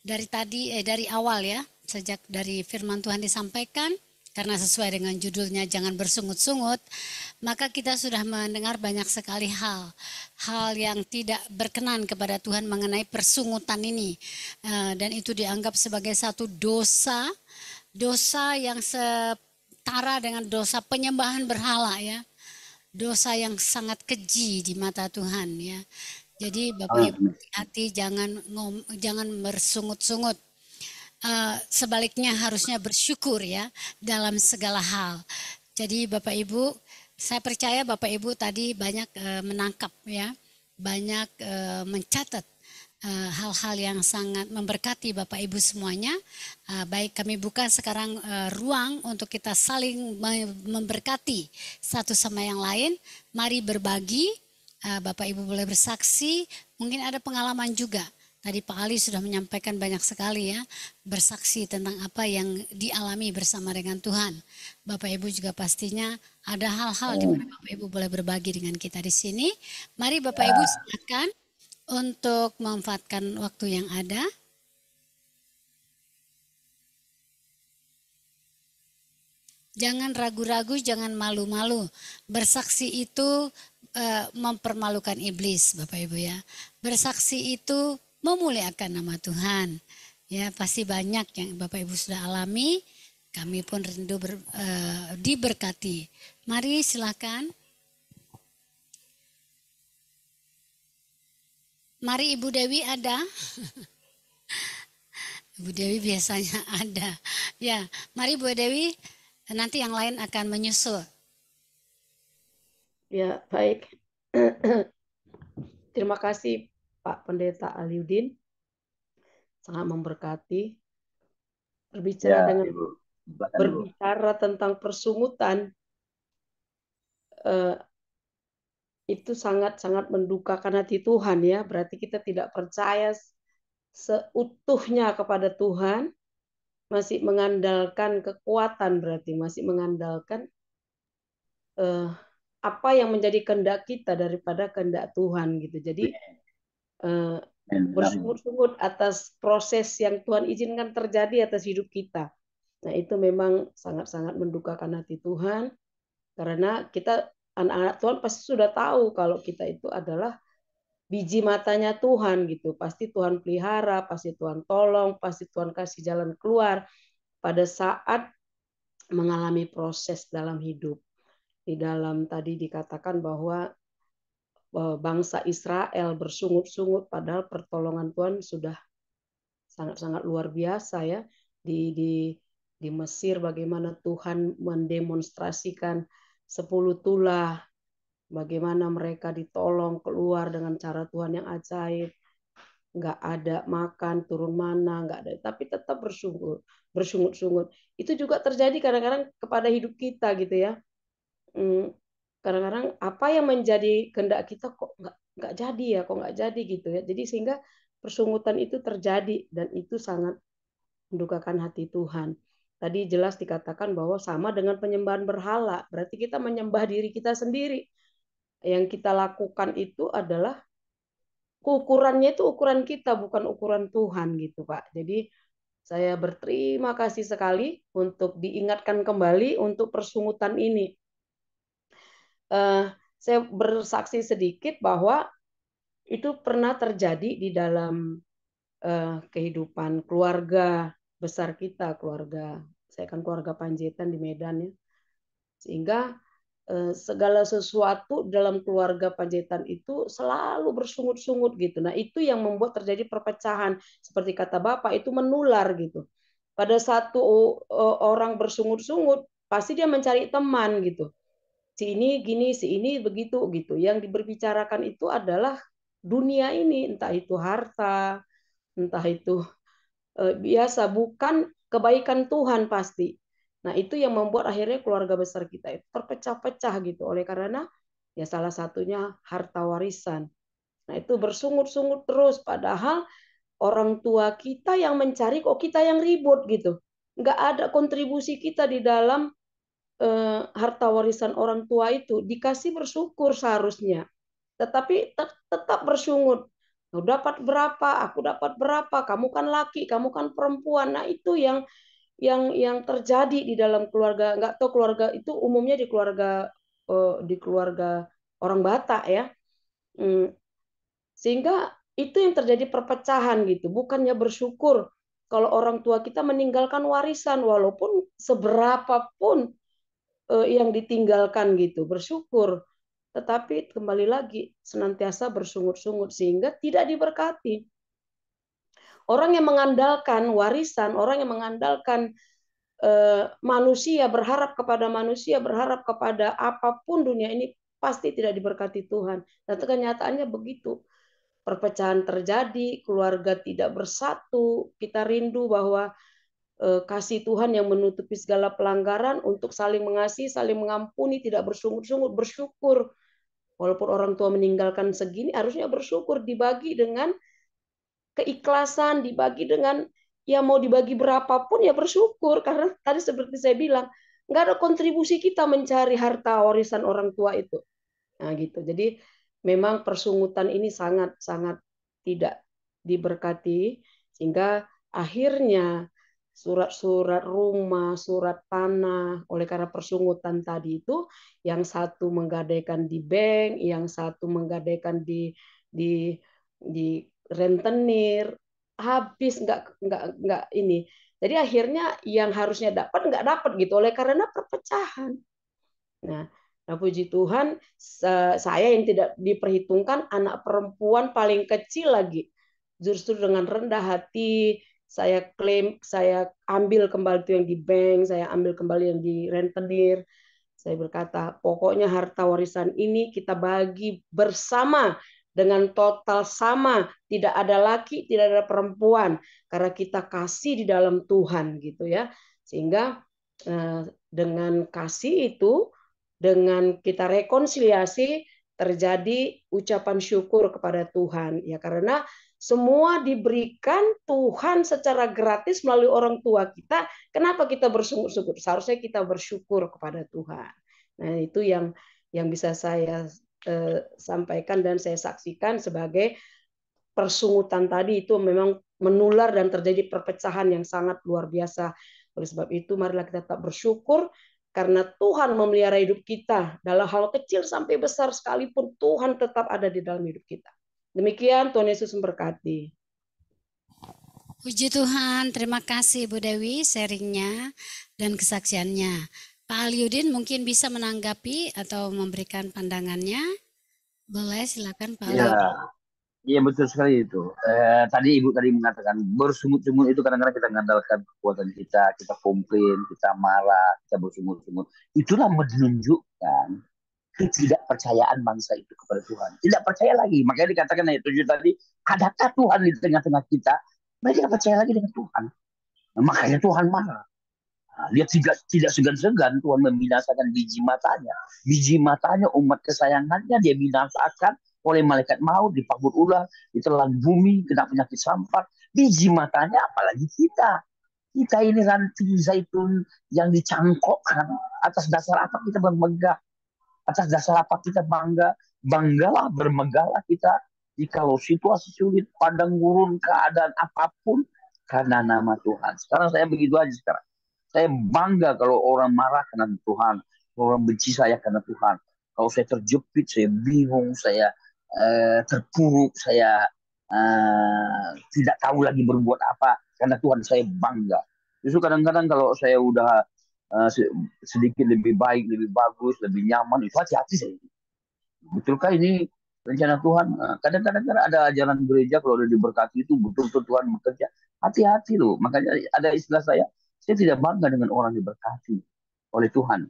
dari awal ya, sejak dari firman Tuhan disampaikan, karena sesuai dengan judulnya jangan bersungut-sungut, maka kita sudah mendengar banyak sekali hal yang tidak berkenan kepada Tuhan mengenai persungutan ini, dan itu dianggap sebagai satu dosa yang setara dengan dosa penyembahan berhala ya, dosa yang sangat keji di mata Tuhan ya. Jadi Bapak Ibu hati jangan bersungut-sungut. Sebaliknya harusnya bersyukur ya dalam segala hal. Jadi Bapak Ibu, saya percaya Bapak Ibu tadi banyak menangkap ya, banyak mencatat hal-hal yang sangat memberkati Bapak Ibu semuanya. Baik, kami buka sekarang ruang untuk kita saling memberkati satu sama yang lain. Mari berbagi, Bapak Ibu boleh bersaksi, mungkin ada pengalaman juga. Tadi Pak Ali sudah menyampaikan banyak sekali ya, bersaksi tentang apa yang dialami bersama dengan Tuhan. Bapak Ibu juga pastinya ada hal-hal di mana Bapak Ibu boleh berbagi dengan kita di sini. Mari Bapak Ibu silakan untuk memanfaatkan waktu yang ada. Jangan ragu-ragu, jangan malu-malu. Bersaksi itu mempermalukan iblis, Bapak Ibu ya. Bersaksi itu memuliakan nama Tuhan. Ya, pasti banyak yang Bapak Ibu sudah alami. Kami pun rindu diberkati. Mari silakan Mari Ibu Dewi ada. Ibu Dewi biasanya ada. Ya, mari Bu Dewi, nanti yang lain akan menyusul. Ya, baik. Terima kasih Pak Pendeta Aliudin. Sangat memberkati. Ya, Berbicara Ibu. Silakan, Ibu. berbicara tentang persungutan, itu sangat-sangat mendukakan hati Tuhan ya. Berarti kita tidak percaya seutuhnya kepada Tuhan, masih mengandalkan kekuatan, berarti masih mengandalkan apa yang menjadi kehendak kita daripada kehendak Tuhan gitu. Jadi Benar, Ibu. bersungut-sungut atas proses yang Tuhan izinkan terjadi atas hidup kita. Nah, itu memang sangat-sangat mendukakan hati Tuhan, karena kita anak-anak Tuhan pasti sudah tahu kalau kita itu adalah biji matanya Tuhan gitu. Pasti Tuhan pelihara, pasti Tuhan tolong, pasti Tuhan kasih jalan keluar pada saat mengalami proses dalam hidup. Di dalam tadi dikatakan bahwa bangsa Israel bersungut-sungut padahal pertolongan Tuhan sudah sangat-sangat luar biasa ya. Di Mesir bagaimana Tuhan mendemonstrasikan 10 tulah, bagaimana mereka ditolong keluar dengan cara Tuhan yang ajaib. Nggak ada makan, turun mana, nggak ada, tapi tetap bersungut-sungut. Itu juga terjadi kadang-kadang kepada hidup kita gitu ya. Kadang-kadang apa yang menjadi kehendak kita kok nggak jadi ya, kok nggak jadi gitu ya. Jadi sehingga persungutan itu terjadi dan itu sangat mendukakan hati Tuhan. Tadi jelas dikatakan bahwa sama dengan penyembahan berhala, berarti kita menyembah diri kita sendiri. Yang kita lakukan itu adalah ukurannya itu ukuran kita, bukan ukuran Tuhan gitu Pak. Jadi saya berterima kasih sekali untuk diingatkan kembali untuk persungutan ini. Saya bersaksi sedikit bahwa itu pernah terjadi di dalam kehidupan keluarga besar kita, keluarga saya kan keluarga Panjaitan di Medan ya, sehingga segala sesuatu dalam keluarga Panjaitan itu selalu bersungut-sungut gitu. Nah itu yang membuat terjadi perpecahan, seperti kata Bapak itu menular gitu. Pada satu orang bersungut-sungut pasti dia mencari teman gitu. Si ini gini, si ini begitu gitu. Yang diberbicarakan itu adalah dunia ini, entah itu harta, entah itu biasa, bukan kebaikan Tuhan pasti. Nah, itu yang membuat akhirnya keluarga besar kita itu terpecah-pecah gitu. Oleh karena ya salah satunya harta warisan. Nah, itu bersungut-sungut terus padahal orang tua kita yang mencari, kok kita yang ribut gitu. Nggak ada kontribusi kita di dalam harta warisan orang tua itu. Dikasih bersyukur seharusnya. Tetapi tetap bersungut. Kau dapat berapa, aku dapat berapa, kamu kan laki, kamu kan perempuan. Nah, itu yang terjadi di dalam keluarga. Nggak tahu keluarga itu umumnya di keluarga orang Batak ya. Sehingga itu yang terjadi perpecahan gitu. Bukannya bersyukur kalau orang tua kita meninggalkan warisan walaupun seberapa pun yang ditinggalkan gitu, bersyukur. Tetapi kembali lagi senantiasa bersungut-sungut sehingga tidak diberkati. Orang yang mengandalkan warisan, orang yang mengandalkan manusia, berharap kepada apapun dunia ini pasti tidak diberkati Tuhan. Dan kenyataannya begitu. Perpecahan terjadi, keluarga tidak bersatu. Kita rindu bahwa kasih Tuhan yang menutupi segala pelanggaran untuk saling mengasihi, saling mengampuni, tidak bersungut-sungut, bersyukur. Walaupun orang tua meninggalkan segini, harusnya bersyukur, dibagi dengan keikhlasan, dibagi dengan ya mau dibagi berapapun ya bersyukur. Karena tadi seperti saya bilang, nggak ada kontribusi kita mencari harta warisan orang tua itu. Nah gitu. Jadi memang persungutan ini sangat-sangat tidak diberkati sehingga akhirnya surat-surat rumah, surat tanah oleh karena persungutan tadi itu yang satu menggadaikan di bank, yang satu menggadaikan di rentenir, habis nggak ini. Jadi akhirnya yang harusnya dapat nggak dapat gitu oleh karena perpecahan. Nah, Nah, puji Tuhan, saya yang tidak diperhitungkan, anak perempuan paling kecil lagi. Justru dengan rendah hati, saya klaim, saya ambil kembali itu yang di bank, saya ambil kembali yang di rentenir. Saya berkata, pokoknya harta warisan ini kita bagi bersama dengan total sama, tidak ada laki, tidak ada perempuan, karena kita kasih di dalam Tuhan gitu ya. Sehingga dengan kasih itu, dengan kita rekonsiliasi, terjadi ucapan syukur kepada Tuhan ya, karena semua diberikan Tuhan secara gratis melalui orang tua kita. Kenapa kita bersyukur? Seharusnya kita bersyukur kepada Tuhan. Nah, itu yang bisa saya sampaikan dan saya saksikan sebagai persungutan tadi itu memang menular dan terjadi perpecahan yang sangat luar biasa. Oleh sebab itu, marilah kita tetap bersyukur karena Tuhan memelihara hidup kita. Dalam hal kecil sampai besar sekalipun, Tuhan tetap ada di dalam hidup kita. Demikian, Tuhan Yesus memberkati. Puji Tuhan, terima kasih Bu Dewi sharingnya dan kesaksiannya. Pak Aliudin mungkin bisa menanggapi atau memberikan pandangannya. Boleh, silakan Pak Ya, Aliudin. iya betul sekali itu. Tadi Ibu tadi mengatakan bersungut-sungut itu kadang-kadang kita mengandalkan kekuatan kita komplain, kita marah, kita bersungut-sungut. Itulah menunjukkan ketidakpercayaan bangsa itu kepada Tuhan. Tidak percaya lagi. Makanya dikatakan ayat 7 tadi, adakah Tuhan di tengah-tengah kita? Mereka tidak percaya lagi dengan Tuhan. Nah, makanya Tuhan marah. Nah, dia tidak segan-segan Tuhan membinasakan biji matanya. Biji matanya umat kesayangannya dia binasakan oleh malaikat maut, dipabur ular, ditelan bumi, kena penyakit sampar. Biji matanya apalagi kita. Kita ini ranting zaitun yang dicangkokkan. Atas dasar apa kita bermegah? Atas dasar apa kita bangga? Banggalah, bermegahlah kita. Jikalau situasi sulit, padang gurun, keadaan apapun, karena nama Tuhan. Sekarang saya begitu aja sekarang. Saya bangga kalau orang marah karena Tuhan. Orang benci saya karena Tuhan. Kalau saya terjepit, saya bingung, saya terpuruk, saya tidak tahu lagi berbuat apa. Karena Tuhan saya bangga. Justru kadang-kadang kalau saya udah sedikit lebih baik, lebih bagus, lebih nyaman, itu hati-hati saya. Betulkah ini rencana Tuhan? Kadang-kadang ada ajaran gereja kalau udah diberkati itu betul-betul Tuhan bekerja. Hati-hati loh. Makanya ada istilah saya tidak bangga dengan orang diberkati oleh Tuhan.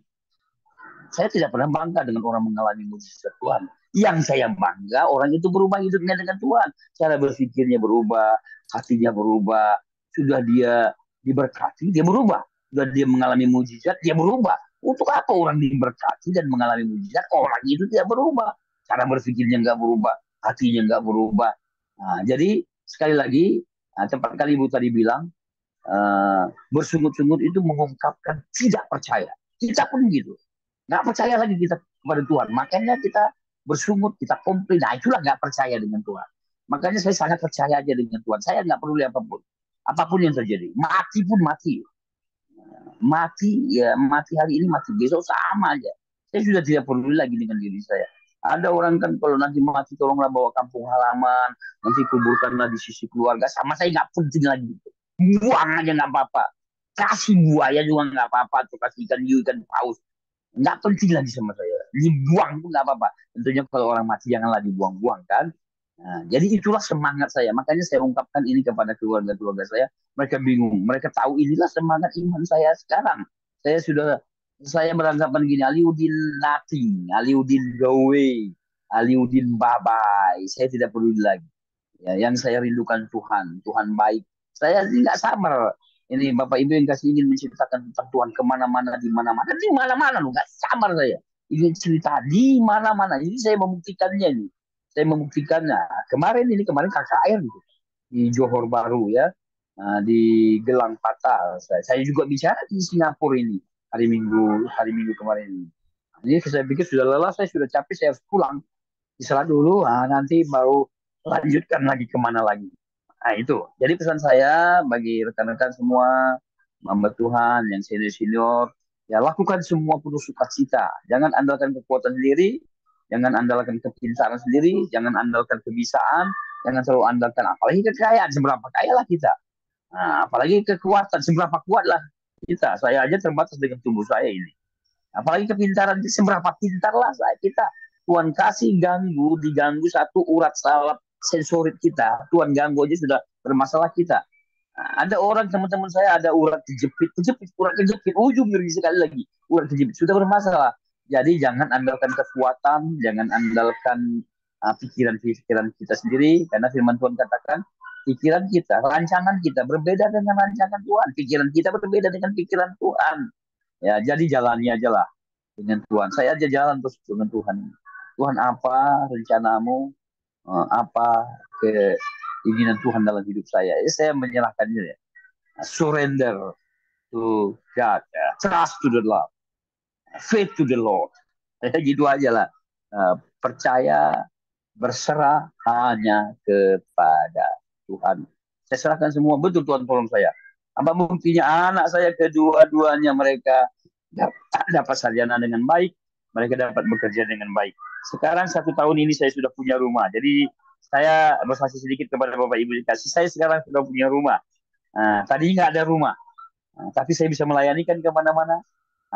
Saya tidak pernah bangga dengan orang mengalami mujizat Tuhan. Yang saya bangga, orang itu berubah hidupnya dengan Tuhan. Cara berpikirnya berubah, hatinya berubah. Sudah dia diberkati, dia berubah. Sudah dia mengalami mujizat, dia berubah. Untuk apa orang diberkati dan mengalami mujizat, orang itu tidak berubah. Cara berpikirnya nggak berubah, hatinya nggak berubah. Nah, jadi sekali lagi, tepat kali Ibu tadi bilang, bersungut-sungut itu mengungkapkan tidak percaya. Kita pun gitu. Nggak percaya lagi kita kepada Tuhan. Makanya kita bersungut, kita komplain. Nah, itulah nggak percaya dengan Tuhan. Makanya saya sangat percaya aja dengan Tuhan. Saya nggak perlu apapun. Apapun yang terjadi. Mati pun mati. Mati, ya mati hari ini, mati besok sama aja. Saya sudah tidak peduli lagi dengan diri saya. Ada orang kan kalau nanti mati tolonglah bawa kampung halaman, nanti kuburkanlah di sisi keluarga. Sama saya nggak penting lagi. Buang aja nggak apa-apa. Kasih buaya juga nggak apa-apa. Atau kasih ikan hiu, ikan paus nggak penting lagi sama saya. Dibuang pun nggak apa-apa. Tentunya kalau orang mati janganlah dibuang-buang kan. Nah, jadi itulah semangat saya. Makanya saya ungkapkan ini kepada keluarga-keluarga saya. Mereka bingung. Mereka tahu inilah semangat iman saya sekarang. Saya beranggapan gini, Aliudin nothing, Aliudin go away, Aliudin bye-bye. Saya tidak perlu lagi. Ya, yang saya rindukan Tuhan, Tuhan baik. Saya nggak sabar. Ini Bapak Ibu yang kasih ingin menceritakan tentang Tuhan kemana-mana, di mana-mana loh, nggak sabar saya. Ini cerita di mana-mana. Ini saya membuktikannya nih. Saya membuktikannya. Kemarin KKR gitu, di Johor Baru ya, di Gelang Patah. Saya juga bicara di Singapura ini hari Minggu kemarin ini. Ini saya pikir sudah lelah, saya sudah capek, saya harus pulang. Istirahat dulu, nanti baru lanjutkan lagi kemana lagi. Nah itu, jadi pesan saya bagi rekan-rekan semua, hamba Tuhan yang senior-senior, ya lakukan semua penuh sukacita. Jangan andalkan kekuatan sendiri, jangan andalkan kepintaran sendiri, jangan andalkan kebisaan, jangan selalu andalkan apalagi kekayaan, seberapa kaya lah kita. Nah, apalagi kekuatan, seberapa kuatlah kita. Saya aja terbatas dengan tubuh saya ini. Apalagi kepintaran, seberapa pintarlah kita. Tuhan kasih diganggu satu urat salap sensorik kita. Tuhan ganggu aja sudah bermasalah kita. Nah, ada orang teman-teman saya ada urat urat kejepit, ujung ngeri sekali lagi, urat kejepit sudah bermasalah. Jadi jangan andalkan kekuatan, jangan andalkan pikiran-pikiran kita sendiri, karena firman Tuhan katakan pikiran kita, rancangan kita berbeda dengan rancangan Tuhan, pikiran kita berbeda dengan pikiran Tuhan. Ya, jadi jalani aja lah dengan Tuhan. Saya aja jalan terus dengan Tuhan. Tuhan, apa rencanamu, apa keinginan Tuhan dalam hidup saya. Saya menyerahkan diri. Surrender to God. Trust to the Lord. Faith to the Lord. Gitu aja lah. Percaya, berserah hanya kepada Tuhan. Saya serahkan semua. Betul Tuhan, tolong saya. Apa buktinya anak saya kedua-duanya mereka dapat sarjana dengan baik, mereka dapat bekerja dengan baik. Sekarang 1 tahun ini saya sudah punya rumah. Jadi saya bersaksi sedikit kepada Bapak Ibu dikasih. Saya sekarang sudah punya rumah. Tadi nggak ada rumah, tapi saya bisa melayani kan kemana-mana.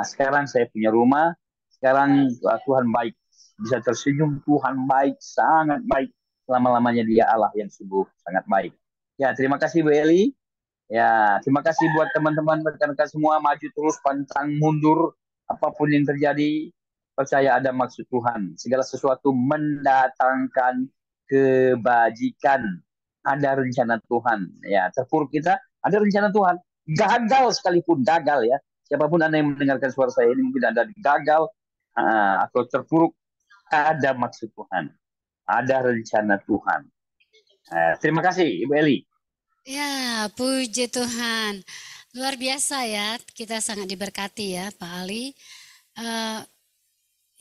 Sekarang saya punya rumah. Sekarang Tuhan baik, bisa tersenyum. Tuhan baik, sangat baik. Selama-lamanya Dia Allah yang sungguh sangat baik. Ya, terima kasih Bu Eli. Ya, terima kasih buat teman-teman rekan-rekan semua, maju terus pantang mundur, apapun yang terjadi, percaya ada maksud Tuhan. Segala sesuatu mendatangkan kebajikan, ada rencana Tuhan. Ya, terpuruk kita, ada rencana Tuhan. Gagal sekalipun, gagal ya. Siapapun Anda yang mendengarkan suara saya ini mungkin Anda gagal atau terpuruk, ada maksud Tuhan, ada rencana Tuhan. Terima kasih Ibu Eli. Ya, puji Tuhan. Luar biasa ya, kita sangat diberkati ya Pak Ali.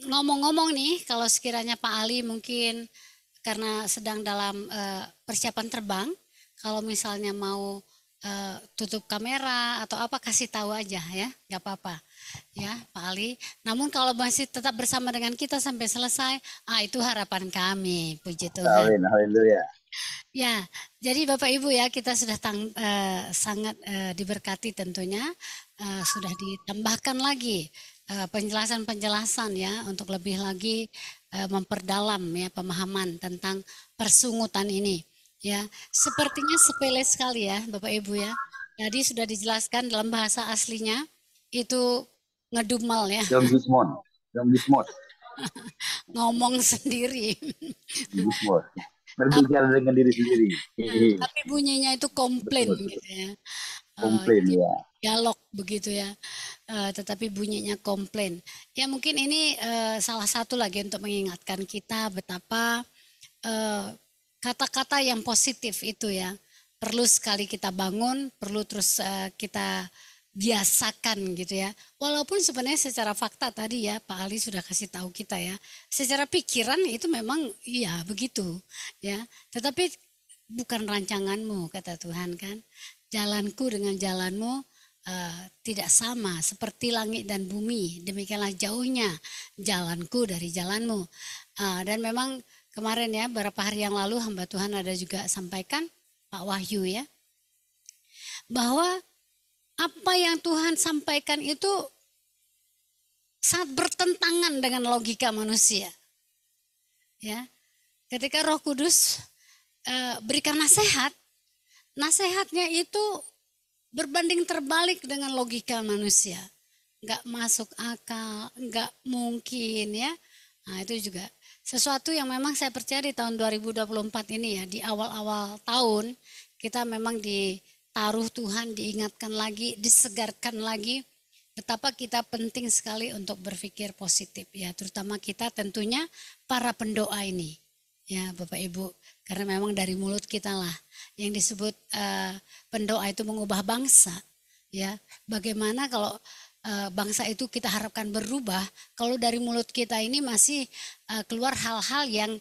Ngomong-ngomong nih, kalau sekiranya Pak Ali mungkin karena sedang dalam persiapan terbang, kalau misalnya mau tutup kamera atau apa, kasih tahu aja ya, nggak apa-apa ya Pak Ali. Namun kalau masih tetap bersama dengan kita sampai selesai, itu harapan kami, puji Tuhan. Amin, haleluya. Ya, jadi Bapak Ibu ya, kita sudah sangat diberkati tentunya, sudah ditambahkan lagi penjelasan-penjelasan ya untuk lebih lagi memperdalam ya pemahaman tentang persungutan ini. Ya, sepertinya sepele sekali ya Bapak Ibu ya. Jadi sudah dijelaskan dalam bahasa aslinya itu ngedumel ya. Ngomong sendiri. Berbicara dengan diri sendiri. Tapi bunyinya itu komplain gitu ya. Komplain ya. Dialog begitu ya. Tetapi bunyinya komplain. Ya mungkin ini salah satu lagi untuk mengingatkan kita betapa kata-kata yang positif itu ya perlu sekali kita bangun, perlu terus kita biasakan gitu ya. Walaupun sebenarnya secara fakta tadi ya Pak Ali sudah kasih tahu kita ya. Secara pikiran itu memang iya begitu ya. Tetapi bukan rancanganmu kata Tuhan kan. Jalanku dengan jalanmu tidak sama seperti langit dan bumi. Demikianlah jauhnya jalanku dari jalanmu. Dan memang kemarin ya beberapa hari yang lalu hamba Tuhan ada juga sampaikan Pak Wahyu ya. Bahwa apa yang Tuhan sampaikan itu sangat bertentangan dengan logika manusia. Ya, ketika Roh Kudus berikan nasihat, nasihatnya itu berbanding terbalik dengan logika manusia. Nggak masuk akal, nggak mungkin ya. Nah itu juga sesuatu yang memang saya percaya di tahun 2024 ini ya, di awal-awal tahun kita memang ditaruh Tuhan, diingatkan lagi, disegarkan lagi betapa kita penting sekali untuk berpikir positif ya, terutama kita tentunya para pendoa ini ya Bapak Ibu, karena memang dari mulut kita lah yang disebut pendoa itu mengubah bangsa ya. Bagaimana kalau bangsa itu kita harapkan berubah kalau dari mulut kita ini masih keluar hal-hal yang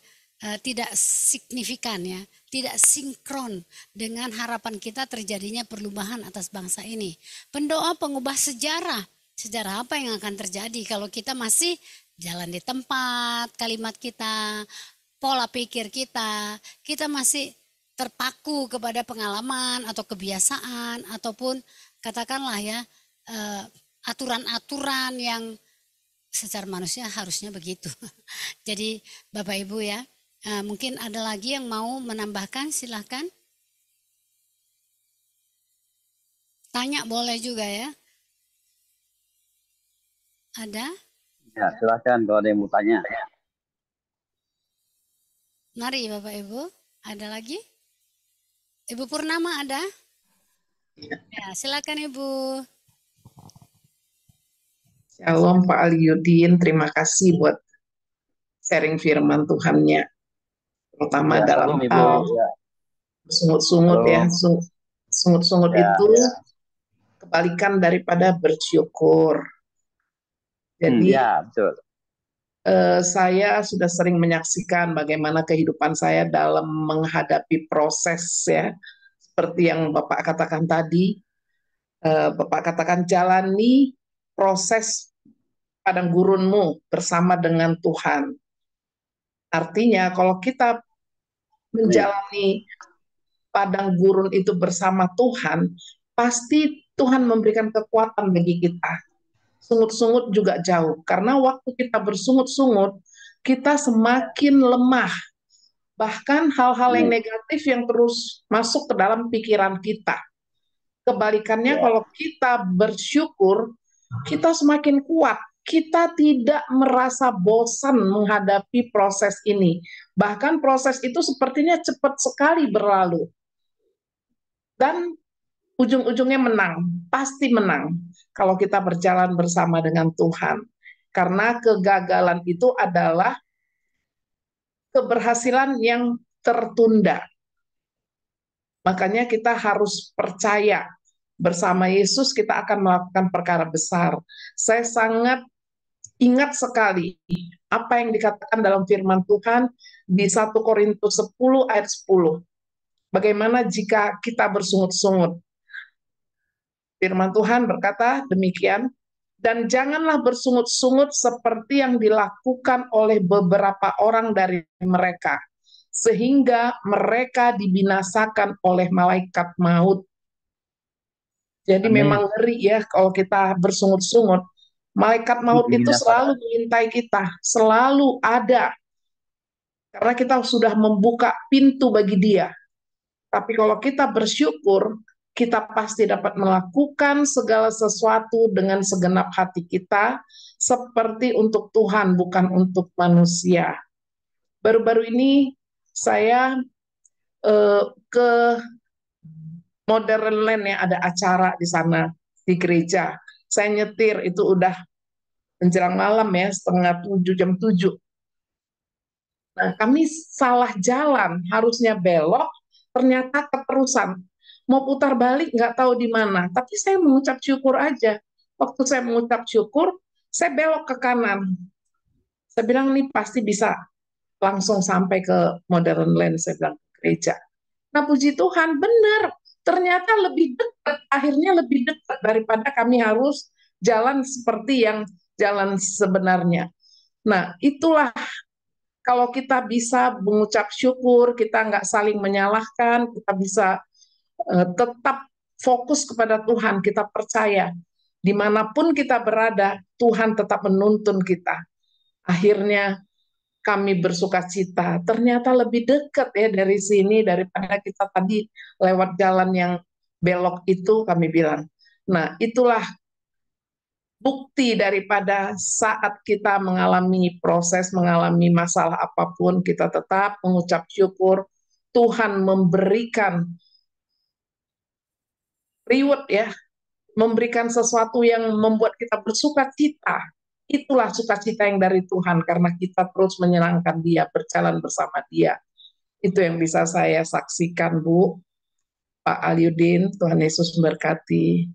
tidak signifikan ya, tidak sinkron dengan harapan kita terjadinya perubahan atas bangsa ini. Pendoa pengubah sejarah. Sejarah apa yang akan terjadi kalau kita masih jalan di tempat, kalimat kita, pola pikir kita masih terpaku kepada pengalaman atau kebiasaan ataupun katakanlah ya aturan-aturan yang secara manusia harusnya begitu. Jadi Bapak Ibu ya, mungkin ada lagi yang mau menambahkan, silahkan. Tanya boleh juga ya. Ada? Ya, silakan kalau ada yang mau tanya. Mari Bapak Ibu. Ada lagi? Ibu Purnama ada? Ya, silakan Ibu. Shalom Pak Aliudin, terima kasih buat sharing firman Tuhannya, terutama Ya, dalam salam Ibu. hal Ya, sungut-sungut ya. salam. Sungut-sungut Ya, itu kebalikan daripada bersyukur. Jadi ya, betul. saya sudah sering menyaksikan bagaimana kehidupan saya dalam menghadapi proses ya, seperti yang Bapak katakan tadi. Bapak katakan jalani proses padang gurunmu bersama dengan Tuhan. Artinya kalau kita menjalani padang gurun itu bersama Tuhan, pasti Tuhan memberikan kekuatan bagi kita. Sungut-sungut juga jauh, karena waktu kita bersungut-sungut, kita semakin lemah. Bahkan hal-hal yang negatif yang terus masuk ke dalam pikiran kita. Kebalikannya kalau kita bersyukur, kita semakin kuat. Kita tidak merasa bosan menghadapi proses ini. Bahkan proses itu sepertinya cepat sekali berlalu. Dan ujung-ujungnya menang, pasti menang kalau kita berjalan bersama dengan Tuhan. Karena kegagalan itu adalah keberhasilan yang tertunda. Makanya kita harus percaya bersama Yesus kita akan melakukan perkara besar. Saya sangat ingat sekali apa yang dikatakan dalam firman Tuhan di 1 Korintus 10 ayat 10. Bagaimana jika kita bersungut-sungut? Firman Tuhan berkata demikian, dan janganlah bersungut-sungut seperti yang dilakukan oleh beberapa orang dari mereka, sehingga mereka dibinasakan oleh malaikat maut. Jadi memang ngeri ya kalau kita bersungut-sungut. Malaikat maut itu selalu mengintai kita, selalu ada. Karena kita sudah membuka pintu bagi dia. Tapi kalau kita bersyukur, kita pasti dapat melakukan segala sesuatu dengan segenap hati kita, seperti untuk Tuhan, bukan untuk manusia. Baru-baru ini saya ke Modern Land yang ada acara di sana, di gereja. Saya nyetir, itu udah menjelang malam ya, setengah 7, jam 7. Nah, kami salah jalan, harusnya belok, ternyata keterusan. Mau putar balik, nggak tahu di mana. Tapi saya mengucap syukur aja. Waktu saya mengucap syukur, saya belok ke kanan. Saya bilang, ini pasti bisa langsung sampai ke Modern Land, saya bilang, ke gereja. Nah, puji Tuhan, benar. Ternyata lebih dekat, akhirnya lebih dekat daripada kami harus jalan seperti yang jalan sebenarnya. Nah, itulah kalau kita bisa mengucap syukur, kita nggak saling menyalahkan, kita bisa tetap fokus kepada Tuhan, kita percaya dimanapun kita berada, Tuhan tetap menuntun kita. Akhirnya kami bersuka cita, ternyata lebih dekat ya dari sini daripada kita tadi lewat jalan yang belok itu, kami bilang. Nah, itulah bukti daripada saat kita mengalami proses, mengalami masalah apapun, kita tetap mengucap syukur, Tuhan memberikan reward ya, memberikan sesuatu yang membuat kita bersuka cita. Itulah sukacita yang dari Tuhan, karena kita terus menyenangkan dia, berjalan bersama dia. Itu yang bisa saya saksikan, Bu. Pak Aliudin, Tuhan Yesus memberkati.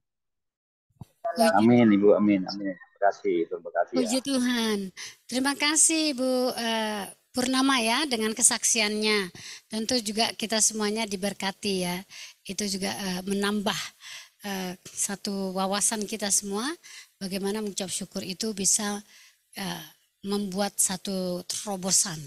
Amin, Ibu, amin, amin. Terima kasih, terima kasih. Puji Tuhan. Terima kasih Bu Purnama ya dengan kesaksiannya. Tentu juga kita semuanya diberkati ya. Itu juga menambah satu wawasan kita semua bagaimana mengucap syukur itu bisa membuat satu terobosan